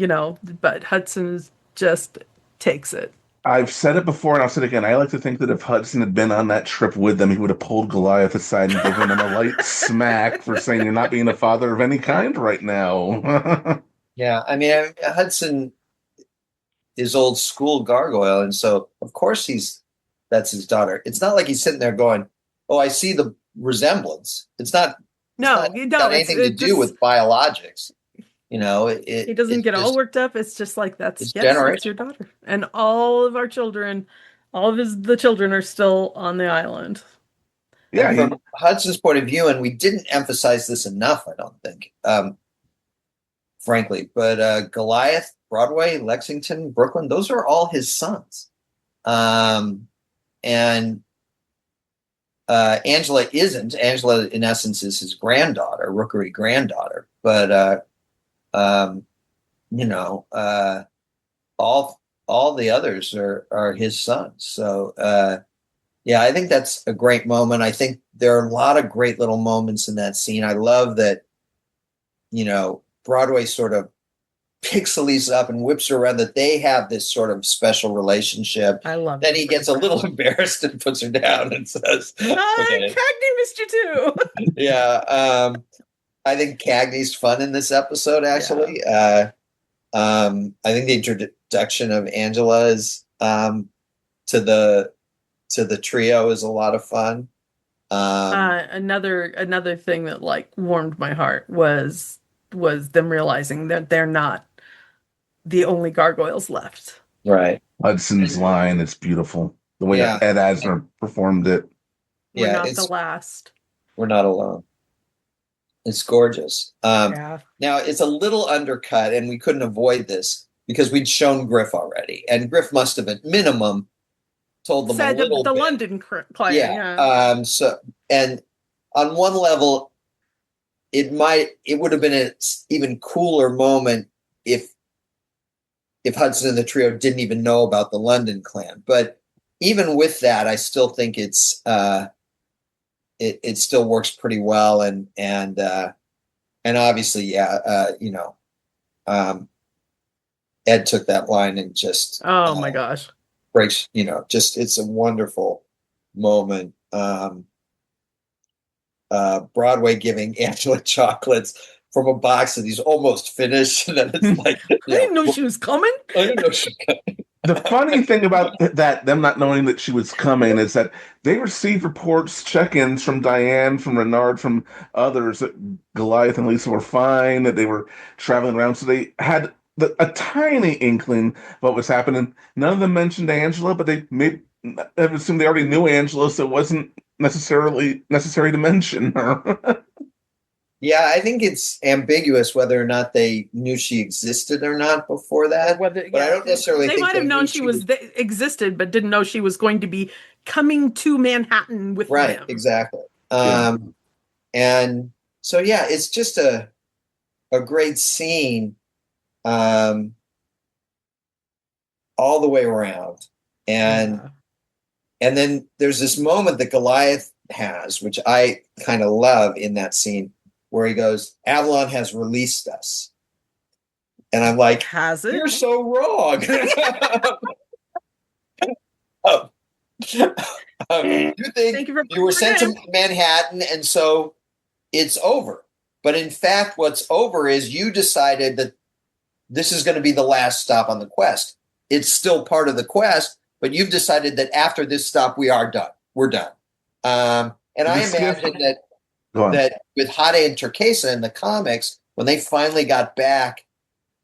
but Hudson just takes it. I've said it before and I'll say it again. I like to think that if Hudson had been on that trip with them, he would have pulled Goliath aside and given him a light smack for saying you're not being a father of any kind right now. Yeah, I mean, Hudson is old school gargoyle, and so of course that's his daughter. It's not like he's sitting there going, "Oh, I see the resemblance." It's not. No, you don't. Anything to do with biologics. He doesn't get all worked up. It's just like that's your daughter, and all of our children, the children are still on the island. Yeah, from Hudson's point of view, and we didn't emphasize this enough, I don't think, frankly. But Goliath, Broadway, Lexington, Brooklyn, those are all his sons, and Angela isn't. Angela, in essence, is his granddaughter, rookery granddaughter. But all the others are his sons. So yeah, I think that's a great moment. I think there are a lot of great little moments in that scene. I love that, Broadway sort of picks Elise up and whips her around, that they have this sort of special relationship. I love Then he gets a little embarrassed and puts her down and says, Cagney missed you too. Yeah. I think Cagney's fun in this episode, actually. Yeah. I think the introduction of Angela is to the trio is a lot of fun. Another thing that warmed my heart was them realizing that they're not the only gargoyles left. Right. Hudson's line is beautiful. The way that Ed Asner performed it. We're not the last. We're not alone. It's gorgeous. Now it's a little undercut, and we couldn't avoid this because we'd shown Griff already, and Griff must have at minimum told them a little the bit. London clan. Yeah. So, and on one level, it would have been an even cooler moment if Hudson and the trio didn't even know about the London clan. But even with that, I still think it's it still works pretty well, and obviously, Ed took that line and just my gosh, breaks. Just it's a wonderful moment. Broadway giving Angela chocolates from a box that he's almost finished, and then it's like, I didn't know she was coming. I didn't know she was coming. The funny thing about that, them not knowing that she was coming, is that they received reports, check-ins from Diane, from Renard, from others that Goliath and Lisa were fine, that they were traveling around. So they had a tiny inkling what was happening. None of them mentioned Angela, but I assumed they already knew Angela, so it wasn't necessarily necessary to mention her. Yeah, I think it's ambiguous whether or not they knew she existed or not before that. But I don't necessarily think they might have known she existed, but didn't know she was going to be coming to Manhattan with them. Right, exactly. And so, yeah, it's just a great scene. all the way around. And then there's this moment that Goliath has, which I kind of love in that scene, where he goes, Avalon has released us. And I'm like, has it? You're so wrong. You think you were sent to Manhattan, and so it's over. But in fact, what's over is you decided that this is going to be the last stop on the quest. It's still part of the quest, but you've decided that after this stop, we are done. We're done. And I imagine that with Hade and Turquesa in the comics, when they finally got back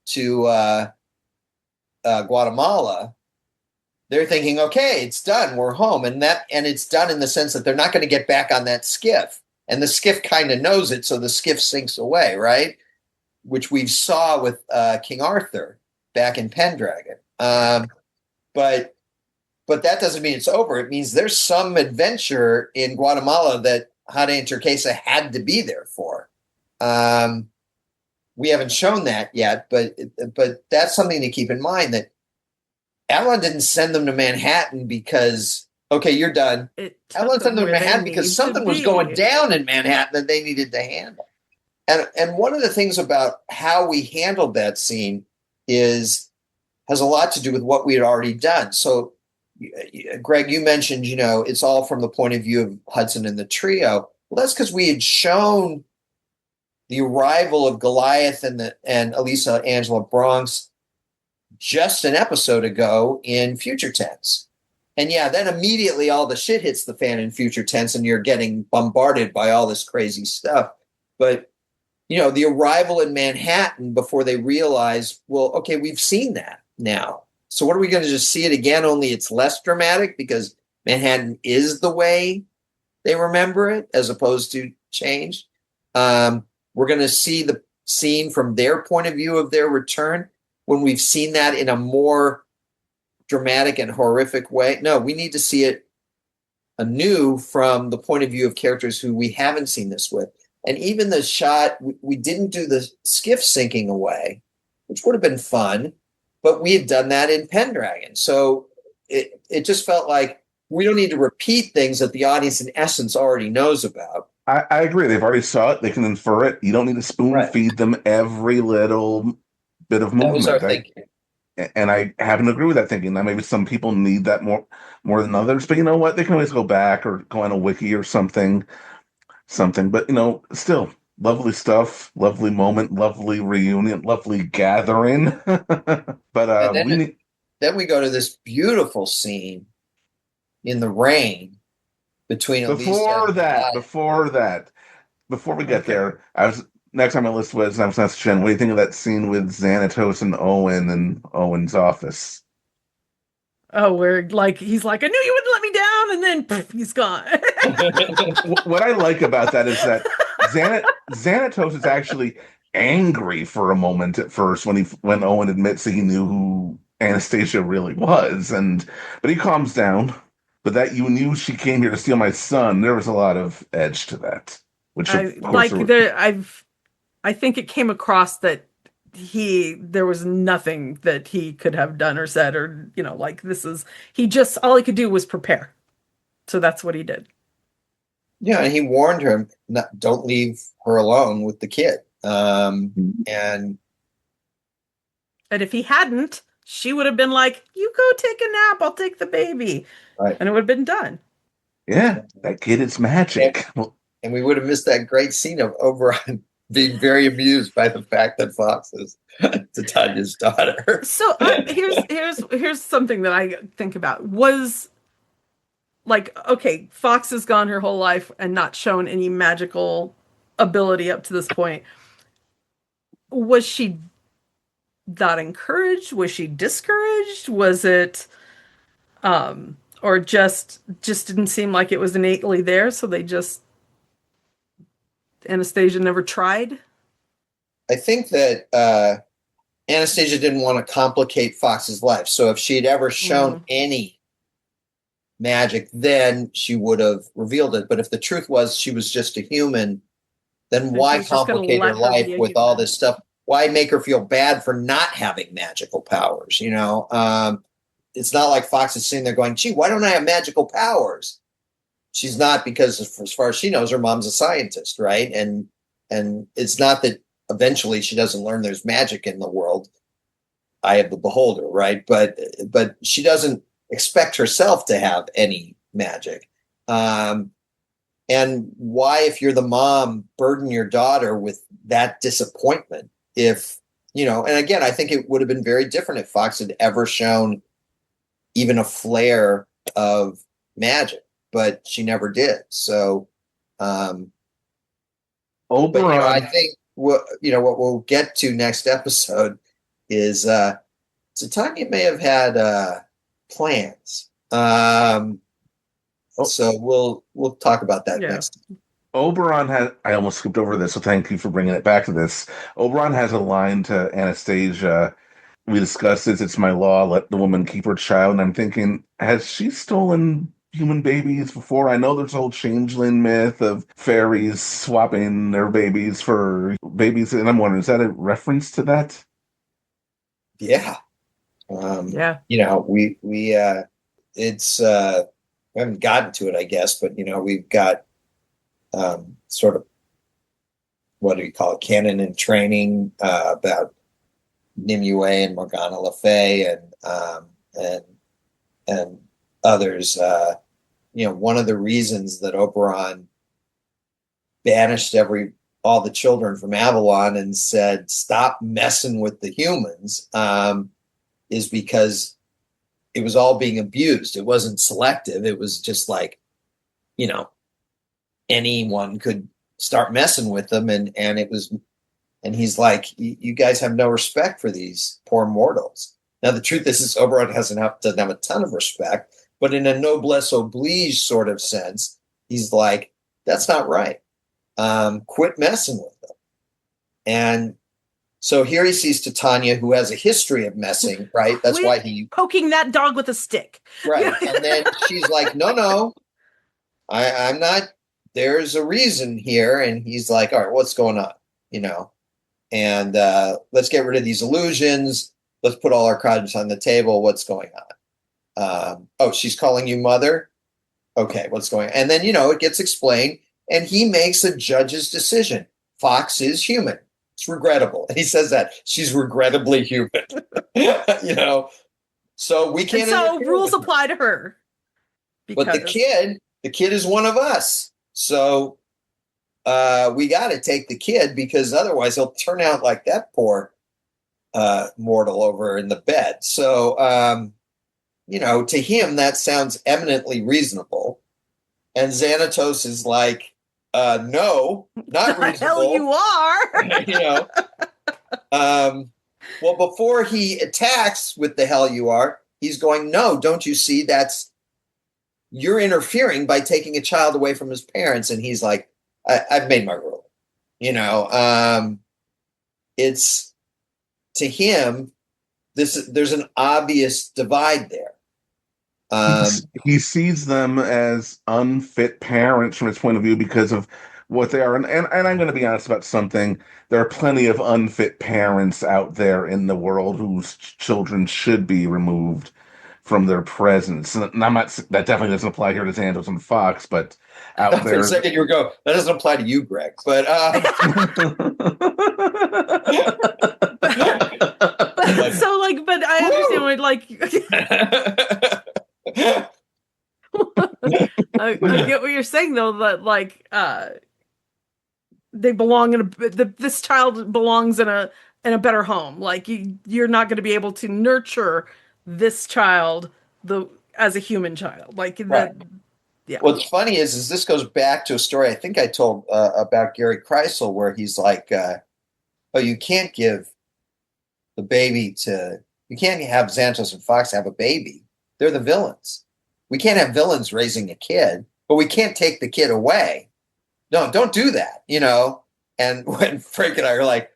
to Guatemala, they're thinking, okay, it's done. We're home. And it's done in the sense that they're not going to get back on that skiff. And the skiff kind of knows it, so the skiff sinks away, right? Which we saw with King Arthur back in Pendragon. But that doesn't mean it's over. It means there's some adventure in Guatemala that Hade and Turquesa had to be there for. We haven't shown that yet, but that's something to keep in mind, that Avalon didn't send them to Manhattan because, okay, you're done. Avalon sent them to Manhattan because something was going down in Manhattan that they needed to handle. And one of the things about how we handled that scene has a lot to do with what we had already done. So, Greg, you mentioned, it's all from the point of view of Hudson and the trio. Well, that's because we had shown the arrival of Goliath and Elisa Angela Bronx just an episode ago in Future Tense. And yeah, then immediately all the shit hits the fan in Future Tense and you're getting bombarded by all this crazy stuff. But, the arrival in Manhattan before they realize, well, okay, we've seen that now. So what are we going to just see it again? Only it's less dramatic because Manhattan is the way they remember it as opposed to changed. We're going to see the scene from their point of view of their return when we've seen that in a more dramatic and horrific way. No, we need to see it anew from the point of view of characters who we haven't seen this with. And even the shot, we didn't do the skiff sinking away, which would have been fun, but we had done that in Pendragon. So it just felt like we don't need to repeat things that the audience in essence already knows about. I agree. They've already saw it. They can infer it. You don't need to spoon feed them every little bit of movement. That was our thinking. And I happen to agree with that thinking. Now, maybe some people need that more than others, but you know what? They can always go back or go on a wiki or something. But, still, lovely stuff, lovely moment, lovely reunion, lovely gathering. But then we go to this beautiful scene in the rain between Before we get there, next on my list was, I was asked Jen, what do you think of that scene with Xanatos and Owen in Owen's office? Oh, where he's like, I knew you wouldn't let me down, and then poof, he's gone. What I like about that is that Xanatos is actually angry for a moment at first when Owen admits that he knew who Anastasia really was, but he calms down. But that you knew she came here to steal my son, there was a lot of edge to that. Which I think it came across that there was nothing that he could have done or said, or all he could do was prepare. So that's what he did. Yeah, and he warned her, don't leave her alone with the kid. And if he hadn't, she would have been like, you go take a nap, I'll take the baby. Right. And it would have been done. Yeah, that kid is magic. And we would have missed that great scene of Oberon being very amused by the fact that Fox is Titania's daughter. So here's something that I think about. Was okay, Fox has gone her whole life and not shown any magical ability up to this point. Was she not encouraged? Was she discouraged? Was it or just didn't seem like it was innately there, so Anastasia never tried? I think that Anastasia didn't want to complicate Fox's life. So if she had ever shown any magic, then she would have revealed it. But if the truth was she was just a human, then why complicate her life with all this stuff? Why make her feel bad for not having magical powers? it's not like Fox is sitting there going, gee, why don't I have magical powers? She's not, because as far as she knows, her mom's a scientist, right? And it's not that eventually she doesn't learn there's magic in the world. Eye of the beholder, right? But she doesn't expect herself to have any magic. And why, if you're the mom, burden your daughter with that disappointment? If, and again, I think it would have been very different if Fox had ever shown even a flare of magic, but she never did. So, Oberon. But, I think what we'll get to next episode is Titania may have had plans. So we'll talk about that next. Oberon had, I almost skipped over this, so thank you for bringing it back to this. Oberon has a line to Anastasia. We discussed this, it's my law, let the woman keep her child. And I'm thinking, has she stolen human babies before? I know there's a whole changeling myth of fairies swapping their babies for babies, and I'm wondering, is that a reference to that? Yeah. We it's we haven't gotten to it, I guess, but we've got sort of, what do you call it, canon and training about Nimue and Morgana Le Fay and others. One of the reasons that Oberon banished all the children from Avalon and said, stop messing with the humans, is because it was all being abused. It wasn't selective. It was just like, anyone could start messing with them. And he's like, you guys have no respect for these poor mortals. Now, the truth is Oberon doesn't have a ton of respect, but in a noblesse oblige sort of sense, he's like, that's not right. Quit messing with them. And so here he sees Titania, who has a history of messing, right? That's why he poking that dog with a stick. Right. And then she's like, no, I'm not, there's a reason here. And he's like, all right, what's going on? And let's get rid of these illusions. Let's put all our cards on the table. What's going on? She's calling you mother. Okay, what's going on? And then, it gets explained, and he makes a judge's decision. Fox is human. It's regrettable. And he says that she's regrettably human, so we can't. And so rules apply to her. But the kid is one of us. So we got to take the kid, because otherwise he'll turn out like that poor mortal over in the bed. So, to him, that sounds eminently reasonable. And Xanatos is like, no, not reasonable. The hell you are. Well, before he attacks with the hell you are, he's going, no, don't you see, you're interfering by taking a child away from his parents. And he's like, I've made my rule. It's, to him, there's an obvious divide there. He sees them as unfit parents from his point of view because of what they are. And I'm going to be honest about something. There are plenty of unfit parents out there in the world whose children should be removed from their presence. And I'm not, that definitely doesn't apply here to Xanatos and Fox, but out there. For a second, you go, that doesn't apply to you, Greg. But but I understand I get what you're saying, though, that they belong in this child belongs in a better home. Like, you're not going to be able to nurture this child as a human child. Like, right. Yeah. What's funny is this goes back to a story I think I told about Gary Kreisel, where he's like, you can't give the baby you can't have Xanatos and Fox have a baby. They're the villains. We can't have villains raising a kid, but we can't take the kid away. No, don't do that, And when Frank and I are like,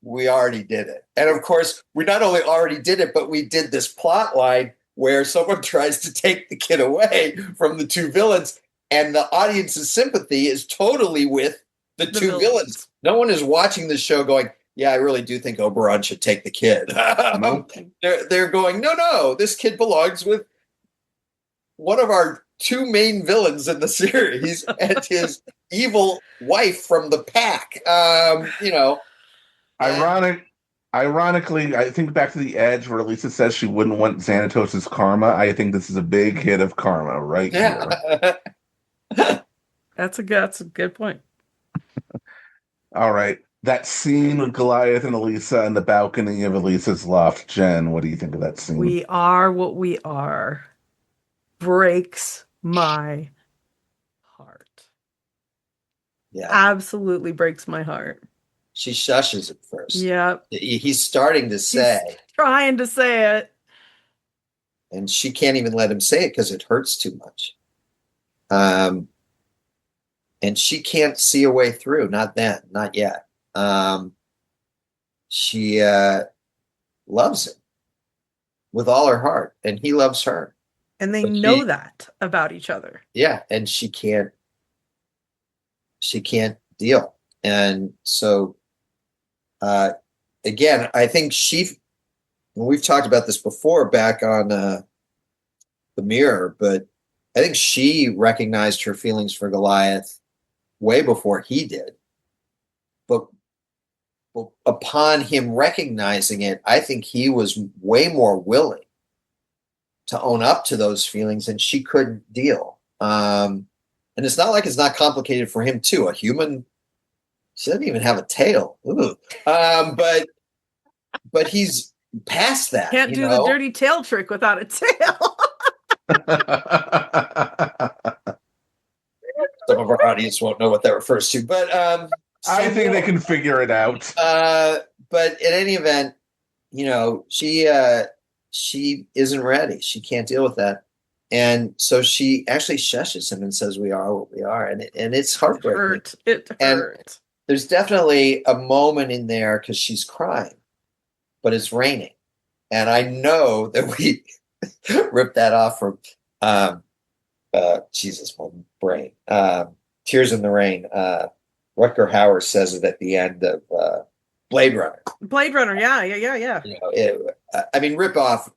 we already did it. And of course, we not only already did it, but we did this plot line where someone tries to take the kid away from the two villains, and the audience's sympathy is totally with the two villains. No one is watching the show going, yeah, I really do think Oberon should take the kid. Nope. They're going, no, this kid belongs with one of our two main villains in the series and his evil wife from the pack. Ironically, I think back to the Edge where Lisa says she wouldn't want Xanatos' karma. I think this is a big hit of karma right here. That's a good point. All right. That scene with Goliath and Elisa in the balcony of Elisa's loft. Jen, what do you think of that scene? We are what we are. Breaks my heart. Yeah. Absolutely breaks my heart. She shushes at first. Yeah. He's starting to say. He's trying to say it. And she can't even let him say it because it hurts too much. And she can't see a way through. Not then. Not yet. She loves him with all her heart. And he loves her. And they know that about each other. Yeah. And she can't deal. And so, again, I think we've talked about this before back on the Mirror, but I think she recognized her feelings for Goliath way before he did. But upon him recognizing it, I think he was way more willing to own up to those feelings, and she couldn't deal. And it's not like it's not complicated for him too. A human, she doesn't even have a tail. But he's past that. Can't do the dirty tail trick without a tail. Some of our audience won't know what that refers to, but I think they can figure it out. But in any event, she isn't ready. She can't deal with that. And so she actually shushes him and says, "We are what we are." And it's heartbreaking. It hurt. And there's definitely a moment in there because she's crying, but it's raining. And I know that we ripped that off from Jesus, my brain. Tears in the Rain. Rutger Hauer says it at the end of Blade Runner. Blade Runner, yeah. Rip off.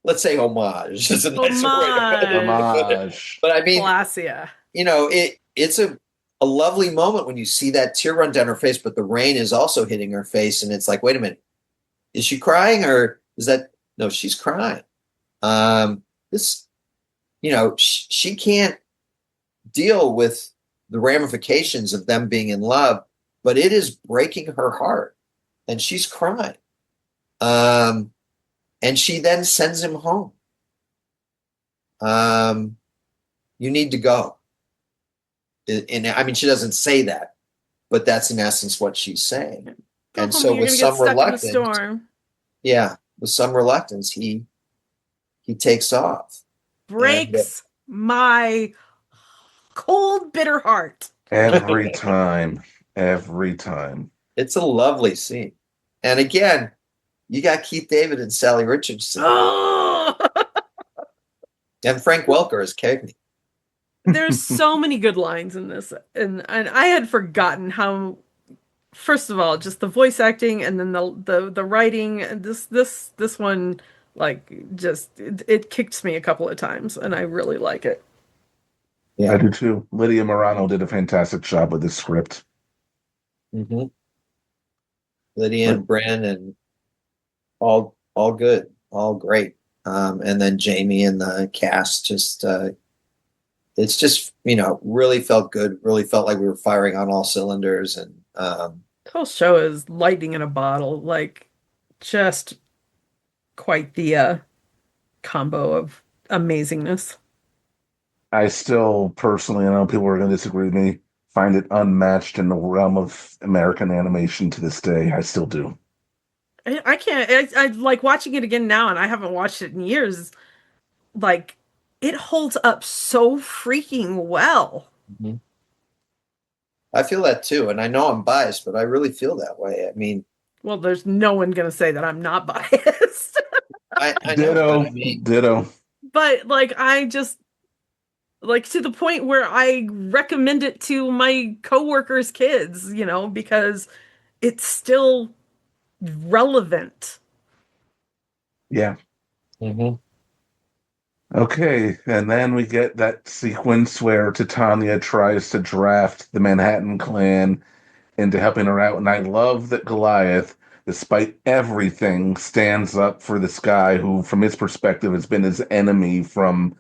Let's say homage. Is a nicer way to put it. Homage. But I mean, Clasia. It's a lovely moment when you see that tear run down her face, but the rain is also hitting her face, and it's like, wait a minute, is she crying or is that? No, she's crying. She can't deal with the ramifications of them being in love, but it is breaking her heart, and she's crying. And she then sends him home. You need to go. And she doesn't say that, but that's in essence what she's saying. Go and home, so you're with gonna some get stuck in the reluctance, storm. with some reluctance, he takes off. Breaks my cold, bitter heart. Every time. It's a lovely scene. And again, you got Keith David and Sally Richardson. Oh! And Frank Welker as Cagney. There's so many good lines in this. And I had forgotten how, first of all, just the voice acting and then the writing. And this one, it kicked me a couple of times, and I really like it. Yeah. I do too. Lydia Morano did a fantastic job with this script. Mm-hmm. Lydia and Bren and all good, all great. And then Jamie and the cast it's just, really felt good. Really felt like we were firing on all cylinders. And the whole show is lightning in a bottle, just quite the combo of amazingness. I still personally, I know people are going to disagree with me, find it unmatched in the realm of American animation to this day. I still do. I can't. I like watching it again now, and I haven't watched it in years. It holds up so freaking well. Mm-hmm. I feel that too, and I know I'm biased, but I really feel that way. I mean, well, there's no one going to say that I'm not biased. I ditto, know ditto. But I just to the point where I recommend it to my coworkers' kids, because it's still relevant. Yeah. Mm-hmm. Okay, and then we get that sequence where Titania tries to draft the Manhattan Clan into helping her out, and I love that Goliath, despite everything, stands up for this guy who, from his perspective, has been his enemy from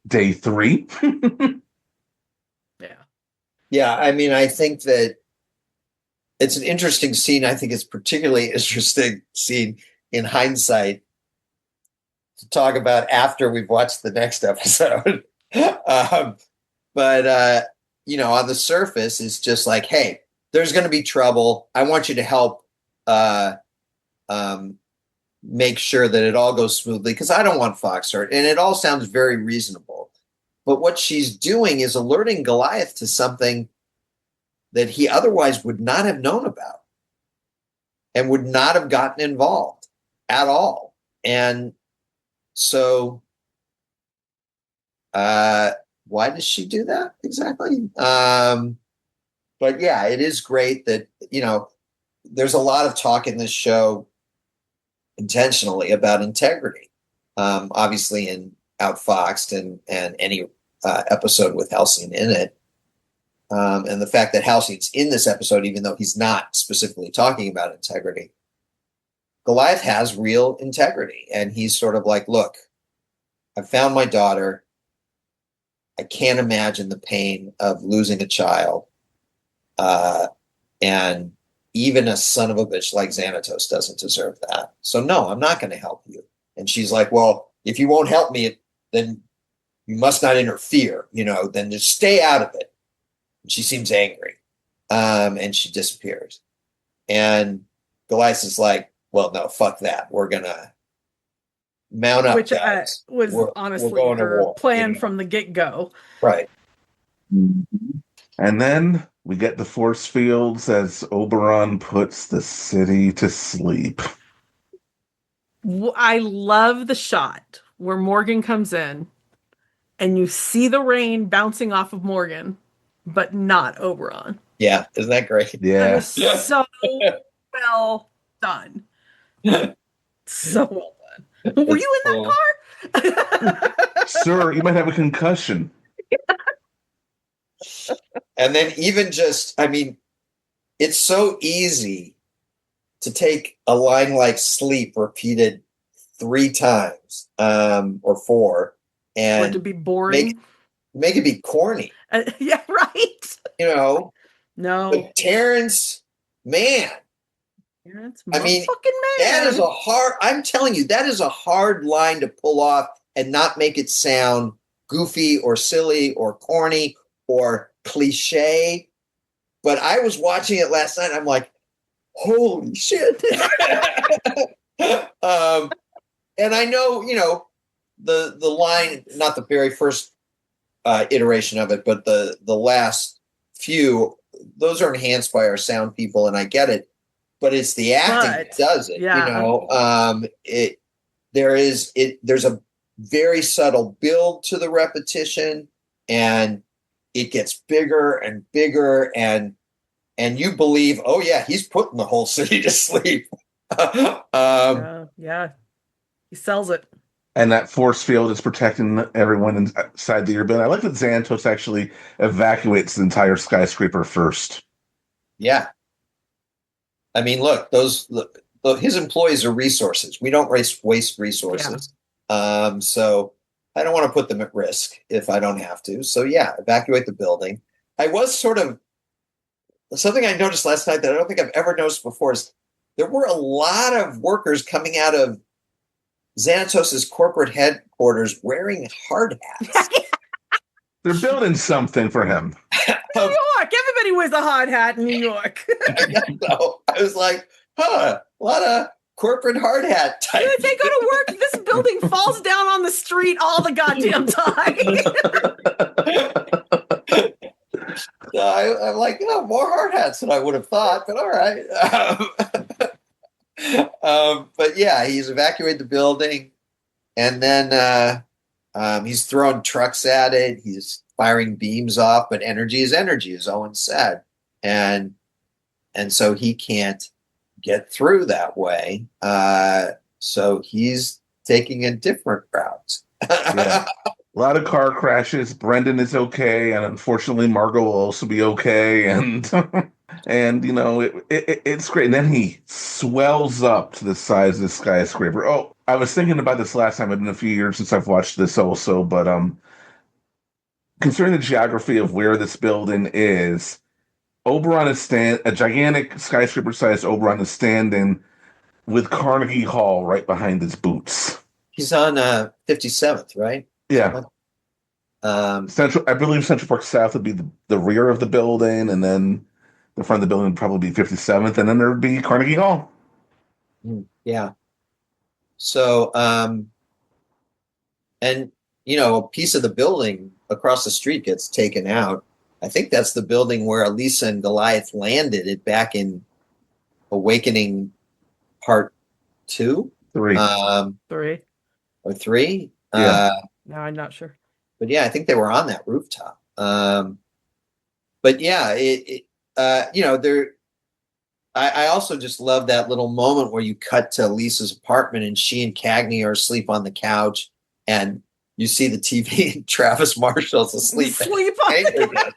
day 3. Yeah. Yeah, I mean, I think that it's an interesting scene. I think it's particularly interesting scene in hindsight to talk about after we've watched the next episode. But on the surface, it's just like, hey, there's going to be trouble. I want you to help make sure that it all goes smoothly because I don't want Fox hurt. And it all sounds very reasonable. But what she's doing is alerting Goliath to something that he otherwise would not have known about and would not have gotten involved at all. And so why does she do that exactly? But yeah, it is great that, there's a lot of talk in this show intentionally about integrity. Obviously in Outfoxed and any episode with Halcyon in it. And the fact that Halcyon's in this episode, even though he's not specifically talking about integrity, Goliath has real integrity. And he's sort of like, look, I found my daughter. I can't imagine the pain of losing a child. And even a son of a bitch like Xanatos doesn't deserve that. So no, I'm not going to help you. And she's like, well, if you won't help me, then you must not interfere, then just stay out of it. And she seems angry. And she disappears. And Goliath is like, well, no, fuck that. We're going to mount up. Which guys. was we're honestly going to her war, plan from the get-go. Right. And then we get the force fields as Oberon puts the city to sleep. I love the shot where Morgan comes in and you see the rain bouncing off of Morgan, but not Oberon. Yeah. Isn't that great? Yeah. That is so well done. So well done. Were you in that car? Sir, you might have a concussion. And then even just, it's so easy to take a line like sleep repeated 3 times or 4 and to be boring. Make it be corny. Yeah, right. No. But Terrence, man. Terrence, fucking man. That is I'm telling you, that is a hard line to pull off and not make it sound goofy or silly or corny or cliche. But I was watching it last night. I'm like, holy shit. And I know, the line, not the very first iteration of it, but the last few, those are enhanced by our sound people, and I get it. But it's the acting that does it. Yeah. There's a very subtle build to the repetition, and it gets bigger and bigger, and you believe, oh yeah, he's putting the whole city to sleep. Yeah, he sells it. And that force field is protecting everyone inside the urban. I like that Xanatos actually evacuates the entire skyscraper first. Yeah. Look, his employees are resources. We don't waste resources. Yeah. So I don't want to put them at risk if I don't have to. So yeah, evacuate the building. I was something I noticed last night that I don't think I've ever noticed before is there were a lot of workers coming out of Xanatos' corporate headquarters wearing hard hats. They're building something for him. New York. Everybody wears a hard hat in New York. So I was like, a lot of corporate hard hat type. Dude, they go to work. This building falls down on the street all the goddamn time. I'm like, more hard hats than I would have thought, but all right. But yeah, he's evacuated the building, and then he's throwing trucks at it. He's firing beams off, but energy is energy, as Owen said, and so he can't get through that way. So he's taking a different route. Yeah. A lot of car crashes. Brendan is okay, and unfortunately, Margot will also be okay. And and it's great. And then he swells up to the size of the skyscraper. Oh, I was thinking about this last time. It's been a few years since I've watched this also, but considering the geography of where this building is, Oberon is a gigantic skyscraper-sized Oberon is standing with Carnegie Hall right behind his boots. He's on 57th, right? Yeah. I believe Central Park South would be the rear of the building, and then the front of the building would probably be 57th, and then there would be Carnegie Hall. Yeah. So, and a piece of the building across the street gets taken out. I think that's the building where Elisa and Goliath landed it back in Awakening Part 2? 3. 3. Or 3? Yeah. No, I'm not sure. But yeah, I think they were on that rooftop. But yeah, I also just love that little moment where you cut to Lisa's apartment and she and Cagney are asleep on the couch, and you see the TV and Travis Marshall's asleep. Sleep on it.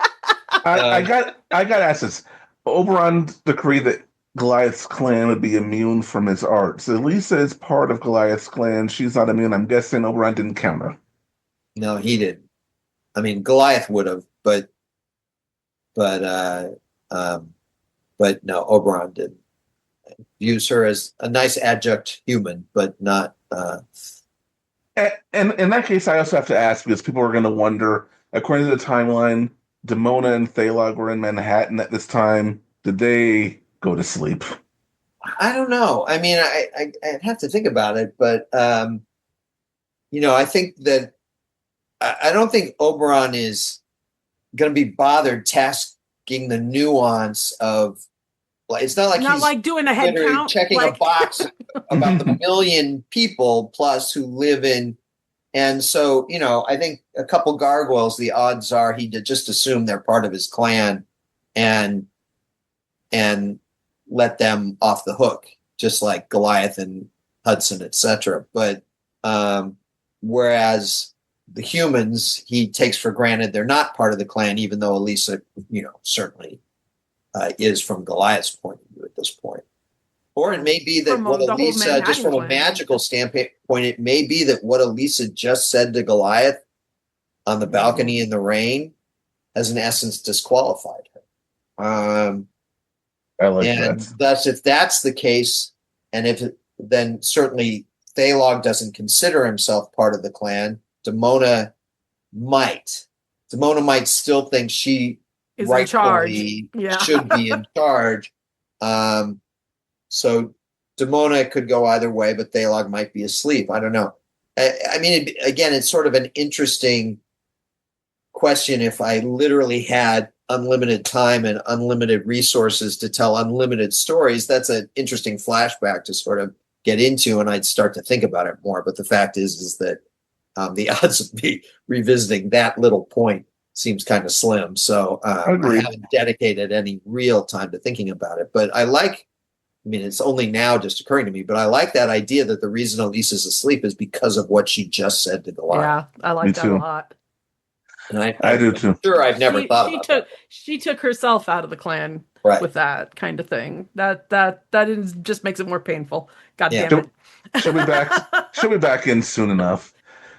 I got to ask this. Oberon decreed that Goliath's clan would be immune from his art. So Lisa is part of Goliath's clan. She's not immune. I'm guessing Oberon didn't count her. No, he didn't. I mean, Goliath would have, but no, Oberon didn't. Views her as a nice adjunct human, but not. And in that case, I also have to ask, because people are going to wonder, according to the timeline, Demona and Thalog were in Manhattan at this time. Did they go to sleep? I don't know. I mean, I'd have to think about it, but I think that I don't think Oberon is going to be bothered tasking the nuance of. It's not like he's doing a head count, checking a box about the million people plus who live in. And so, I think a couple gargoyles, the odds are he'd just assume they're part of his clan and let them off the hook, just like Goliath and Hudson, etc. But whereas the humans, he takes for granted they're not part of the clan, even though Elisa, certainly is from Goliath's point of view at this point. Or it may be that what Elisa, just from a magical standpoint, it may be that what Elisa just said to Goliath on the balcony in the rain has in essence disqualified her. I like and that. Thus, if that's the case, and then certainly Thalog doesn't consider himself part of the clan, Demona might still think she is in charge. Should be in charge. So Demona could go either way, but Thalog might be asleep. I don't know. I mean, again, it's sort of an interesting question. If I literally had unlimited time and unlimited resources to tell unlimited stories, that's an interesting flashback to sort of get into, and I'd start to think about it more. But the fact is that the odds of me revisiting that little point seems kind of slim. So I haven't dedicated any real time to thinking about it. But it's only now just occurring to me, but I like that idea that the reason Elisa's asleep is because of what she just said to Goliath. Yeah, I like that a lot. And I do too. Sure, I've never thought about that. She took herself out of the clan with that kind of thing. That just makes it more painful. God damn it. She'll be back in soon enough.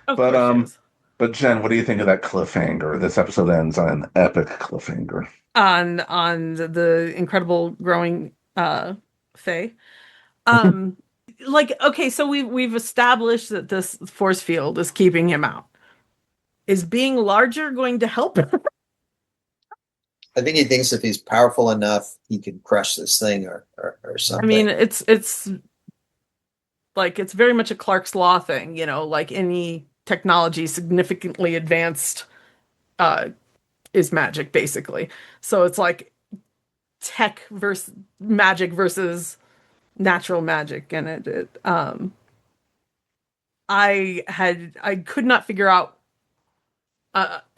But Jen, what do you think of that cliffhanger? This episode ends on an epic cliffhanger. On the incredible growing Faye. So we've established that this force field is keeping him out. Is being larger going to help him? I think he thinks if he's powerful enough, he can crush this thing or something. I mean, it's very much a Clark's Law thing, like any technology significantly advanced is magic, basically. So it's like tech versus magic versus natural magic, and I could not figure out.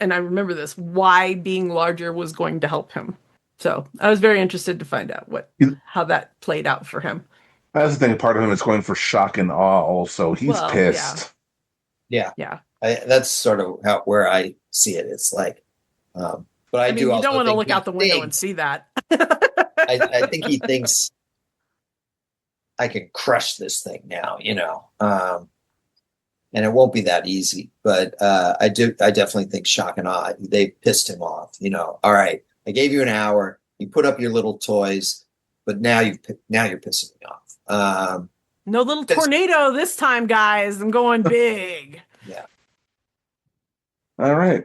And I remember this, why being larger was going to help him. So I was very interested to find out You- how that played out for him. That's the thing. Part of him is going for shock and awe. Also, he's Well, pissed. Yeah. Yeah. That's sort of where I see it. It's like, but I mean, do you also don't want to think look he out the window and thinks- see that. I think he thinks I can crush this thing now, and it won't be that easy. But I definitely think shock and awe. They pissed him off. All right, I gave you an hour. You put up your little toys, but now you're pissing me off. No little tornado this time, guys. I'm going big. Yeah. All right.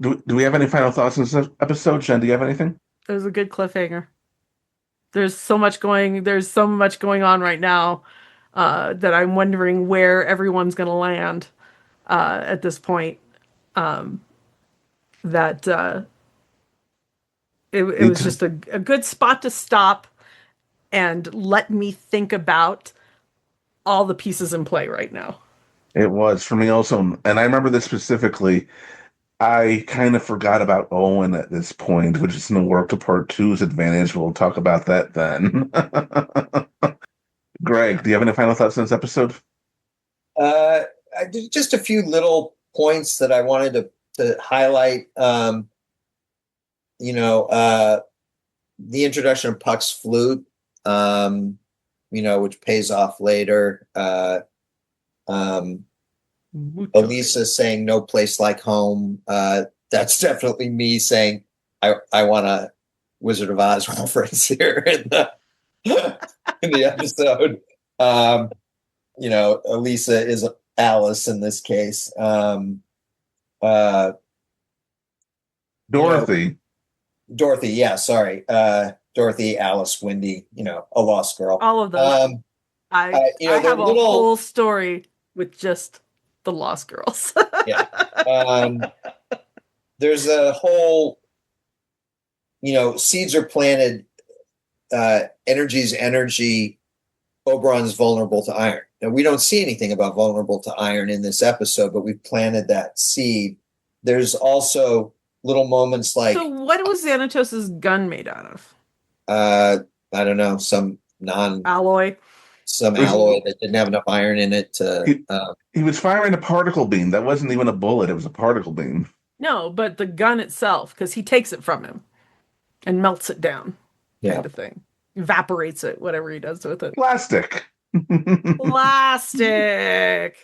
Do we have any final thoughts on this episode? Jen, do you have anything? It was a good cliffhanger. There's so much going on right now that I'm wondering where everyone's going to land at this point. It was just a good spot to stop and let me think about all the pieces in play right now. It was for me also, and I remember this specifically. I kind of forgot about Owen at this point, which is going to work to part two's advantage. We'll talk about that then. Greg, do you have any final thoughts on this episode? Just a few little points that I wanted to highlight. The introduction of Puck's flute, which pays off later. Elisa saying "No place like home." That's definitely me saying I want a Wizard of Oz reference here in the episode. Elisa is Alice in this case. Dorothy. Dorothy, yeah, sorry. Dorothy, Alice, Wendy, a lost girl. All of them. I have a whole story with just the Lost Girls. Yeah. There's a whole, seeds are planted. Energy's energy. Oberon's vulnerable to iron. Now, we don't see anything about vulnerable to iron in this episode, but we've planted that seed. There's also little moments like... So what was Xanatos' gun made out of? I don't know, some alloy. Some alloy that didn't have enough iron in it to... He was firing a particle beam. That wasn't even a bullet. It was a particle beam. No, but the gun itself, because he takes it from him and melts it down, kind of thing. Evaporates it, whatever he does with it. Plastic. Plastic.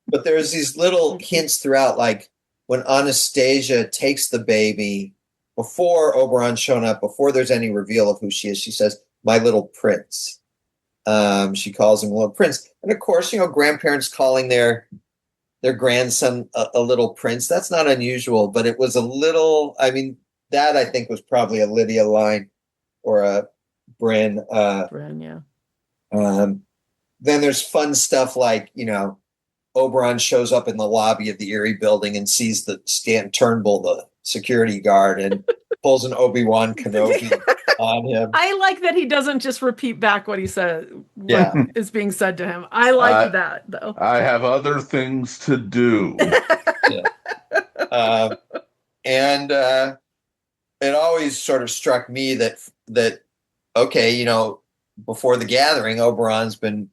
But there's these little hints throughout, like when Anastasia takes the baby, before Oberon's shown up, before there's any reveal of who she is, she says, "My little prince." She calls him little prince. And of course, grandparents calling their grandson a little prince. That's not unusual, but it was a little, that I think was probably a Lydia line or a Bryn. Bryn, yeah. Then there's fun stuff like, Oberon shows up in the lobby of the Eyrie building and sees the Stan Turnbull, the security guard, and pulls an Obi-Wan Kenobi on him. I like that he doesn't just repeat back what he said, is being said to him. I like that, though. I have other things to do. And it always sort of struck me that okay, before the gathering, Oberon's been,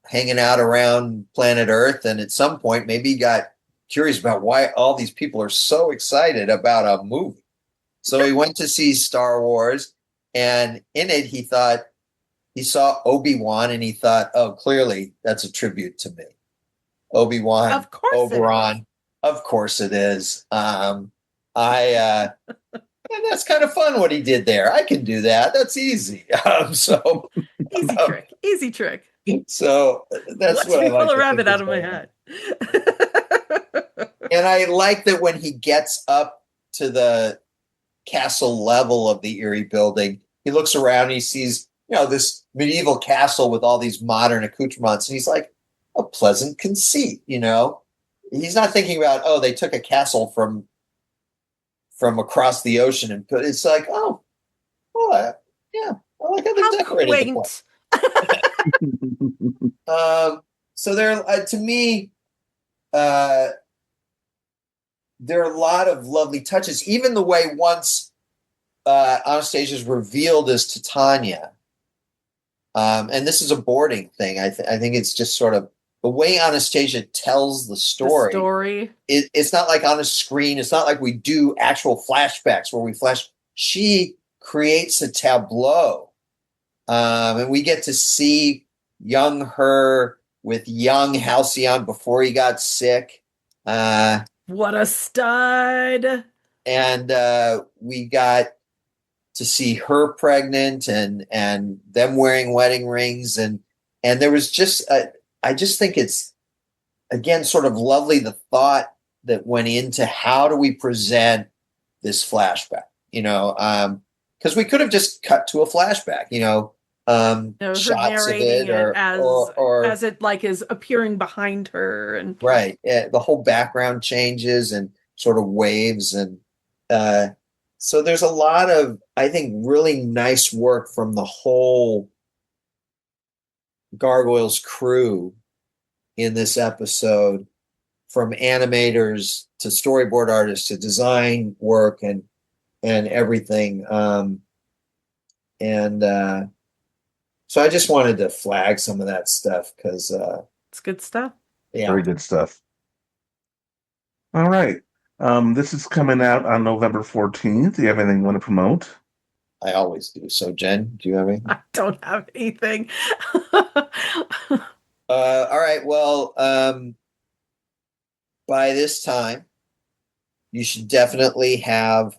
hanging out around planet Earth, and at some point maybe he got curious about why all these people are so excited about a movie. So he went to see Star Wars, and in it he thought he saw Obi-Wan, and he thought, oh, clearly that's a tribute to me. Obi-Wan, of course, Oberon, of course it is. And that's kind of fun what he did there. I can do that. That's easy. Easy trick. So that's what I like. Pull a rabbit out of my hat. And I like that when he gets up to the castle level of the Eyrie building, he looks around and he sees, this medieval castle with all these modern accoutrements, and he's like, a pleasant conceit, He's not thinking about, oh, they took a castle from across the ocean and put. It's like, yeah, I like how they decorated the place. So there, to me, there are a lot of lovely touches. Even the way once Anastasia is revealed as Titania, and this is a boarding thing. I think it's just sort of the way Anastasia tells the story. It's not like on a screen. It's not like we do actual flashbacks where we flash. She creates a tableau, and we get to see young her with young Halcyon before he got sick. What a stud! And we got to see her pregnant and them wearing wedding rings, and there was just I just think it's again sort of lovely the thought that went into how do we present this flashback, because we could have just cut to a flashback, Her shots of narrating it or as it like is appearing behind her, and right, the whole background changes and sort of waves, and so there's a lot of, I think, really nice work from the whole Gargoyles crew in this episode, from animators to storyboard artists to design work and everything. So I just wanted to flag some of that stuff because it's good stuff. Yeah, very good stuff. All right. This is coming out on November 14th. Do you have anything you want to promote? I always do. So, Jen, do you have anything? I don't have anything. All right. Well, by this time, you should definitely have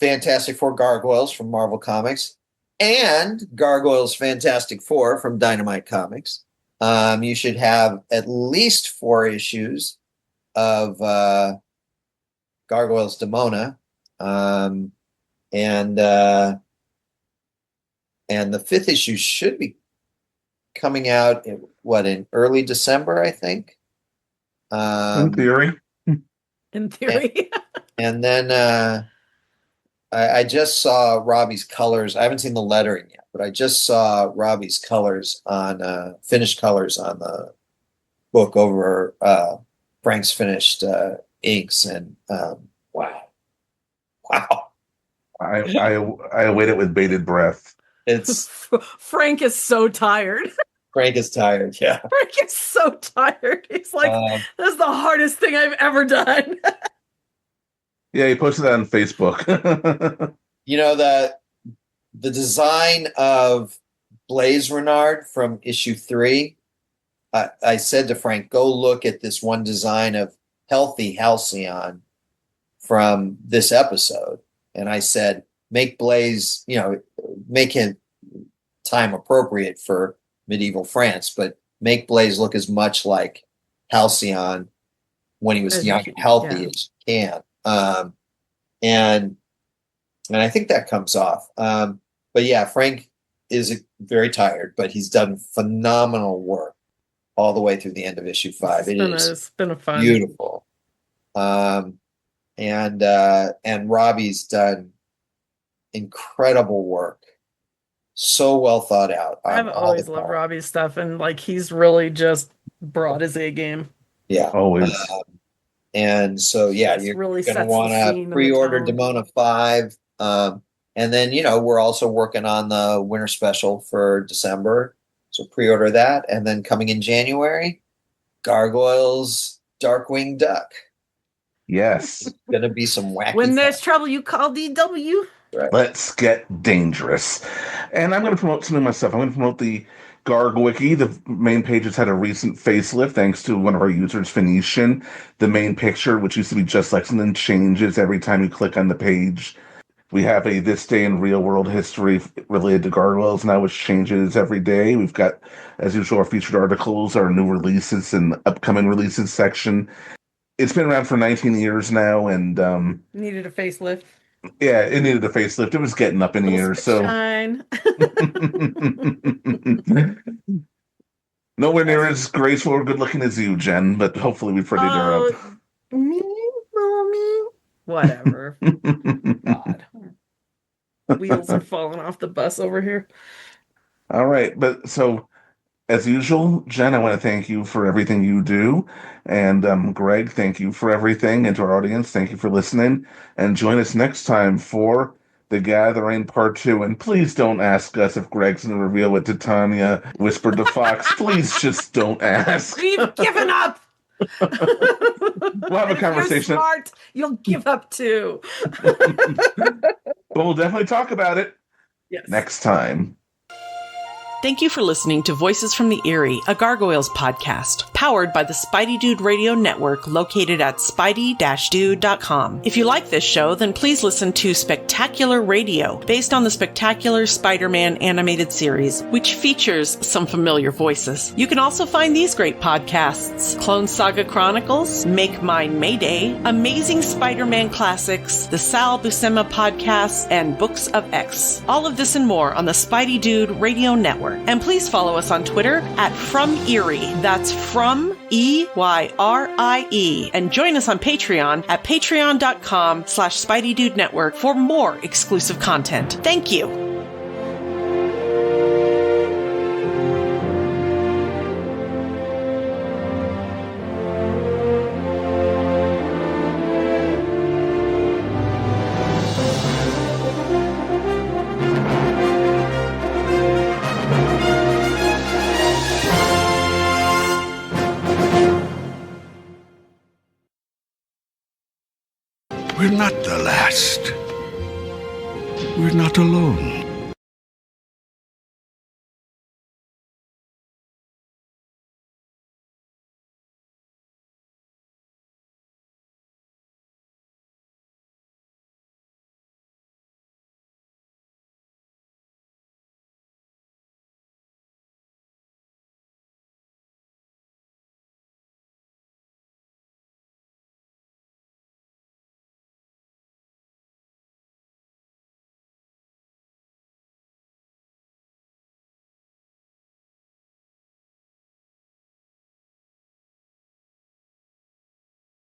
Fantastic Four Gargoyles from Marvel Comics and Gargoyles Fantastic Four from Dynamite Comics. You should have at least 4 issues of Gargoyles Demona, and the 5th issue should be coming out in early December, I think. In theory. In theory. And then I just saw Robbie's colors. I haven't seen the lettering yet, but I just saw Robbie's colors on finished colors on the book over Frank's finished inks, and wow. I await it with bated breath. It's Frank is so tired. Frank is tired. Yeah, Frank is so tired. He's like, that's the hardest thing I've ever done. Yeah, he posted that on Facebook. The design of Blaze Renard from issue 3. I said to Frank, go look at this one design of Healthy Halcyon from this episode. And I said, make Blaze, make him time appropriate for medieval France, but make Blaze look as much like Halcyon when he was As young you and healthy can. as you can. And I think that comes off. But yeah, Frank is very tired, but he's done phenomenal work all the way through the end of issue 5. It's been a fun. Beautiful. And Robbie's done incredible work. So well thought out. I've always loved Robbie's stuff, and like he's really just brought his A game. Yeah, always. And so yeah, This you're really going to sets the want scene to and the pre-order tone. Demona 5. And then we're also working on the winter special for December, so pre-order that. And then coming in January, Gargoyles Darkwing Duck. Yes. It's going to be some wacky. When there's fun. trouble, you call DW. Right. Let's get dangerous. And I'm going to promote something myself. I'm going to promote the Garg Wiki. The main page has had a recent facelift thanks to one of our users, Phoenician. The main picture, which used to be just Lexington, changes every time you click on the page. We have a This Day in Real World History related to gargoyles now, which changes every day. We've got, as usual, our featured articles, our new releases, and upcoming releases section. It's been around for 19 years now, and Needed a facelift. yeah, it needed a facelift. It was getting up in years, so Shine. nowhere near as graceful or good looking as you, Jen. But hopefully we've prettied her up. Me, mommy. Whatever. God. Wheels are falling off the bus over here. All right, but so as usual, Jen, I want to thank you for everything you do. And Greg, thank you for everything. And to our audience, thank you for listening. And join us next time for The Gathering Part 2. And please don't ask us if Greg's going to reveal what Titania whispered to Fox. Please just don't ask. We've given up. We'll have a conversation. You're smart, you'll give up too. But we'll definitely talk about it next time. Thank you for listening to Voices from the Eyrie, a Gargoyles podcast, powered by the Spidey Dude Radio Network, located at spidey-dude.com. If you like this show, then please listen to Spectacular Radio, based on the Spectacular Spider-Man animated series, which features some familiar voices. You can also find these great podcasts: Clone Saga Chronicles, Make Mine Mayday, Amazing Spider-Man Classics, the Sal Buscema Podcast, and Books of X. All of this and more on the Spidey Dude Radio Network. And please follow us on Twitter at From Eyrie. That's From EYRIE. And join us on Patreon at patreon.com/SpideyDude Network for more exclusive content. Thank you. We're not the last. We're not alone.